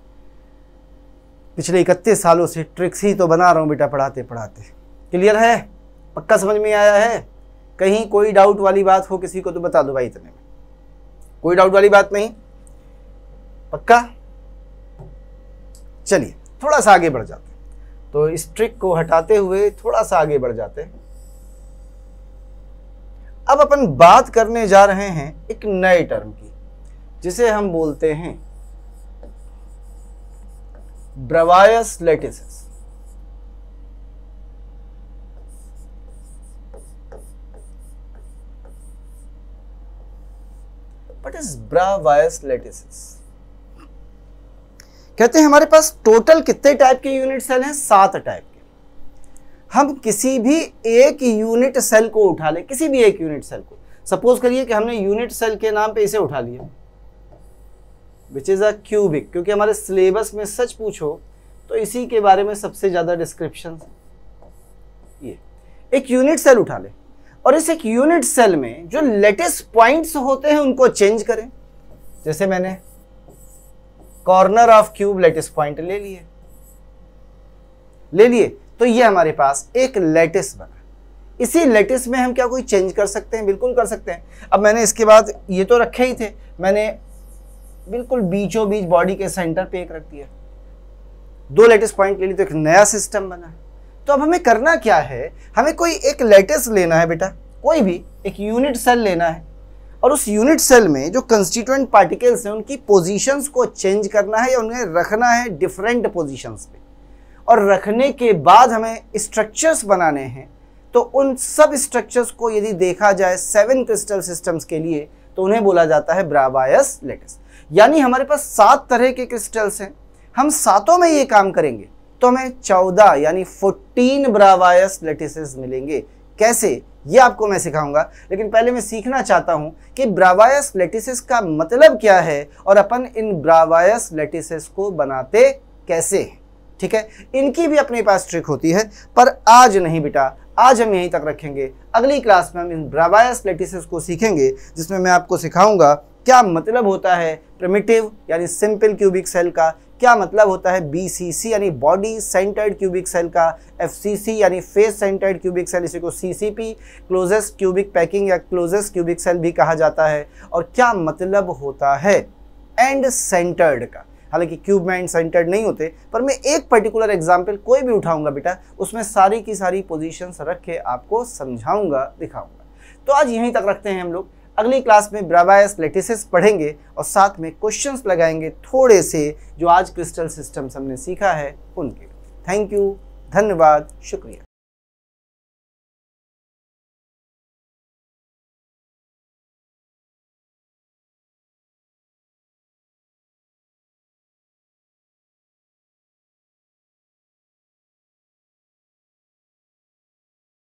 पिछले 31 सालों से ट्रिक्स ही तो बना रहा हूँ बेटा, पढ़ाते पढ़ाते। क्लियर है, पक्का समझ में आया है। कहीं कोई डाउट वाली बात हो किसी को तो बता दो भाई, इतने में कोई डाउट वाली बात नहीं, पक्का। चलिए थोड़ा सा आगे बढ़ जाते हैं, तो इस ट्रिक को हटाते हुए थोड़ा सा आगे बढ़ जाते हैं। अब अपन बात करने जा रहे हैं एक नए टर्म की, जिसे हम बोलते हैं ब्रावायस लेटिसेस। What is ब्रावायस लेटिसेस? कहते हैं हमारे पास टोटल कितने टाइप के यूनिट सेल हैं, 7 टाइप के। हम किसी भी एक यूनिट सेल को उठा लें, किसी भी एक यूनिट सेल को, सपोज करिए कि हमने यूनिट सेल के नाम पे इसे उठा लिया, विच इज अ क्यूबिक, क्योंकि हमारे सिलेबस में सच पूछो तो इसी के बारे में सबसे ज्यादा डिस्क्रिप्शन। ये एक यूनिट सेल उठा ले और इस एक यूनिट सेल में जो लेटिस पॉइंट्स होते हैं उनको चेंज करें। जैसे मैंने corner of cube lattice point ले लिए तो ये हमारे पास एक लेटिस बना। इसी लेटिस में हम क्या कोई चेंज कर सकते हैं, बिल्कुल कर सकते हैं। अब मैंने इसके बाद ये तो रखे ही थे, मैंने बिल्कुल बीचों बीच बॉडी के सेंटर पे एक रख दिया, 2 लेटिस पॉइंट ले ली तो एक नया सिस्टम बना। तो अब हमें करना क्या है, हमें कोई एक लेटिस लेना है बेटा, कोई भी एक यूनिट सेल लेना है और उस यूनिट सेल में जो कंस्टिट्यूएंट पार्टिकल्स हैं उनकी पोजीशंस को चेंज करना है या उन्हें रखना है डिफरेंट पोजीशंस पे। और रखने के बाद हमें स्ट्रक्चर्स बनाने हैं, तो उन सब स्ट्रक्चर्स को यदि देखा जाए 7 क्रिस्टल सिस्टम्स के लिए तो उन्हें बोला जाता है ब्रावायस लेटिस। यानी हमारे पास 7 तरह के क्रिस्टल्स हैं, हम सातों में ये काम करेंगे तो हमें 14 यानी 14 ब्रावायस लेटिसेस मिलेंगे। कैसे, ये आपको मैं सिखाऊंगा, लेकिन पहले मैं सीखना चाहता हूं कि ब्रावायस लेटिसेस का मतलब क्या है और अपन इन ब्रावायस लेटिसेस को बनाते कैसे हैं। ठीक है, इनकी भी अपने पास ट्रिक होती है, पर आज नहीं बेटा, आज हम यहीं तक रखेंगे। अगली क्लास में हम इन ब्रावायस लेटिसेस को सीखेंगे, जिसमें मैं आपको सिखाऊंगा क्या मतलब होता है प्रिमिटिव यानी सिंपल क्यूबिक सेल का, क्या मतलब होता है BCC यानी बॉडी सेंटर्ड क्यूबिक सेल का, FCC यानी फेस सेंटर्ड क्यूबिक सेल, इसी को CCP क्लोजेस्ट क्यूबिक पैकिंग या क्लोजेस्ट क्यूबिक सेल भी कहा जाता है, और क्या मतलब होता है एंड सेंटर्ड का। हालांकि क्यूब में एंड सेंटर्ड नहीं होते, पर मैं एक पर्टिकुलर एग्जाम्पल कोई भी उठाऊंगा बेटा, उसमें सारी की सारी पोजीशंस रख के आपको समझाऊंगा, दिखाऊंगा। तो आज यहीं तक रखते हैं हम लोग। अगली क्लास में ब्रावायस लेटिसेस पढ़ेंगे और साथ में क्वेश्चंस लगाएंगे थोड़े से, जो आज क्रिस्टल सिस्टम्स हमने सीखा है उनके। थैंक यू, धन्यवाद, शुक्रिया।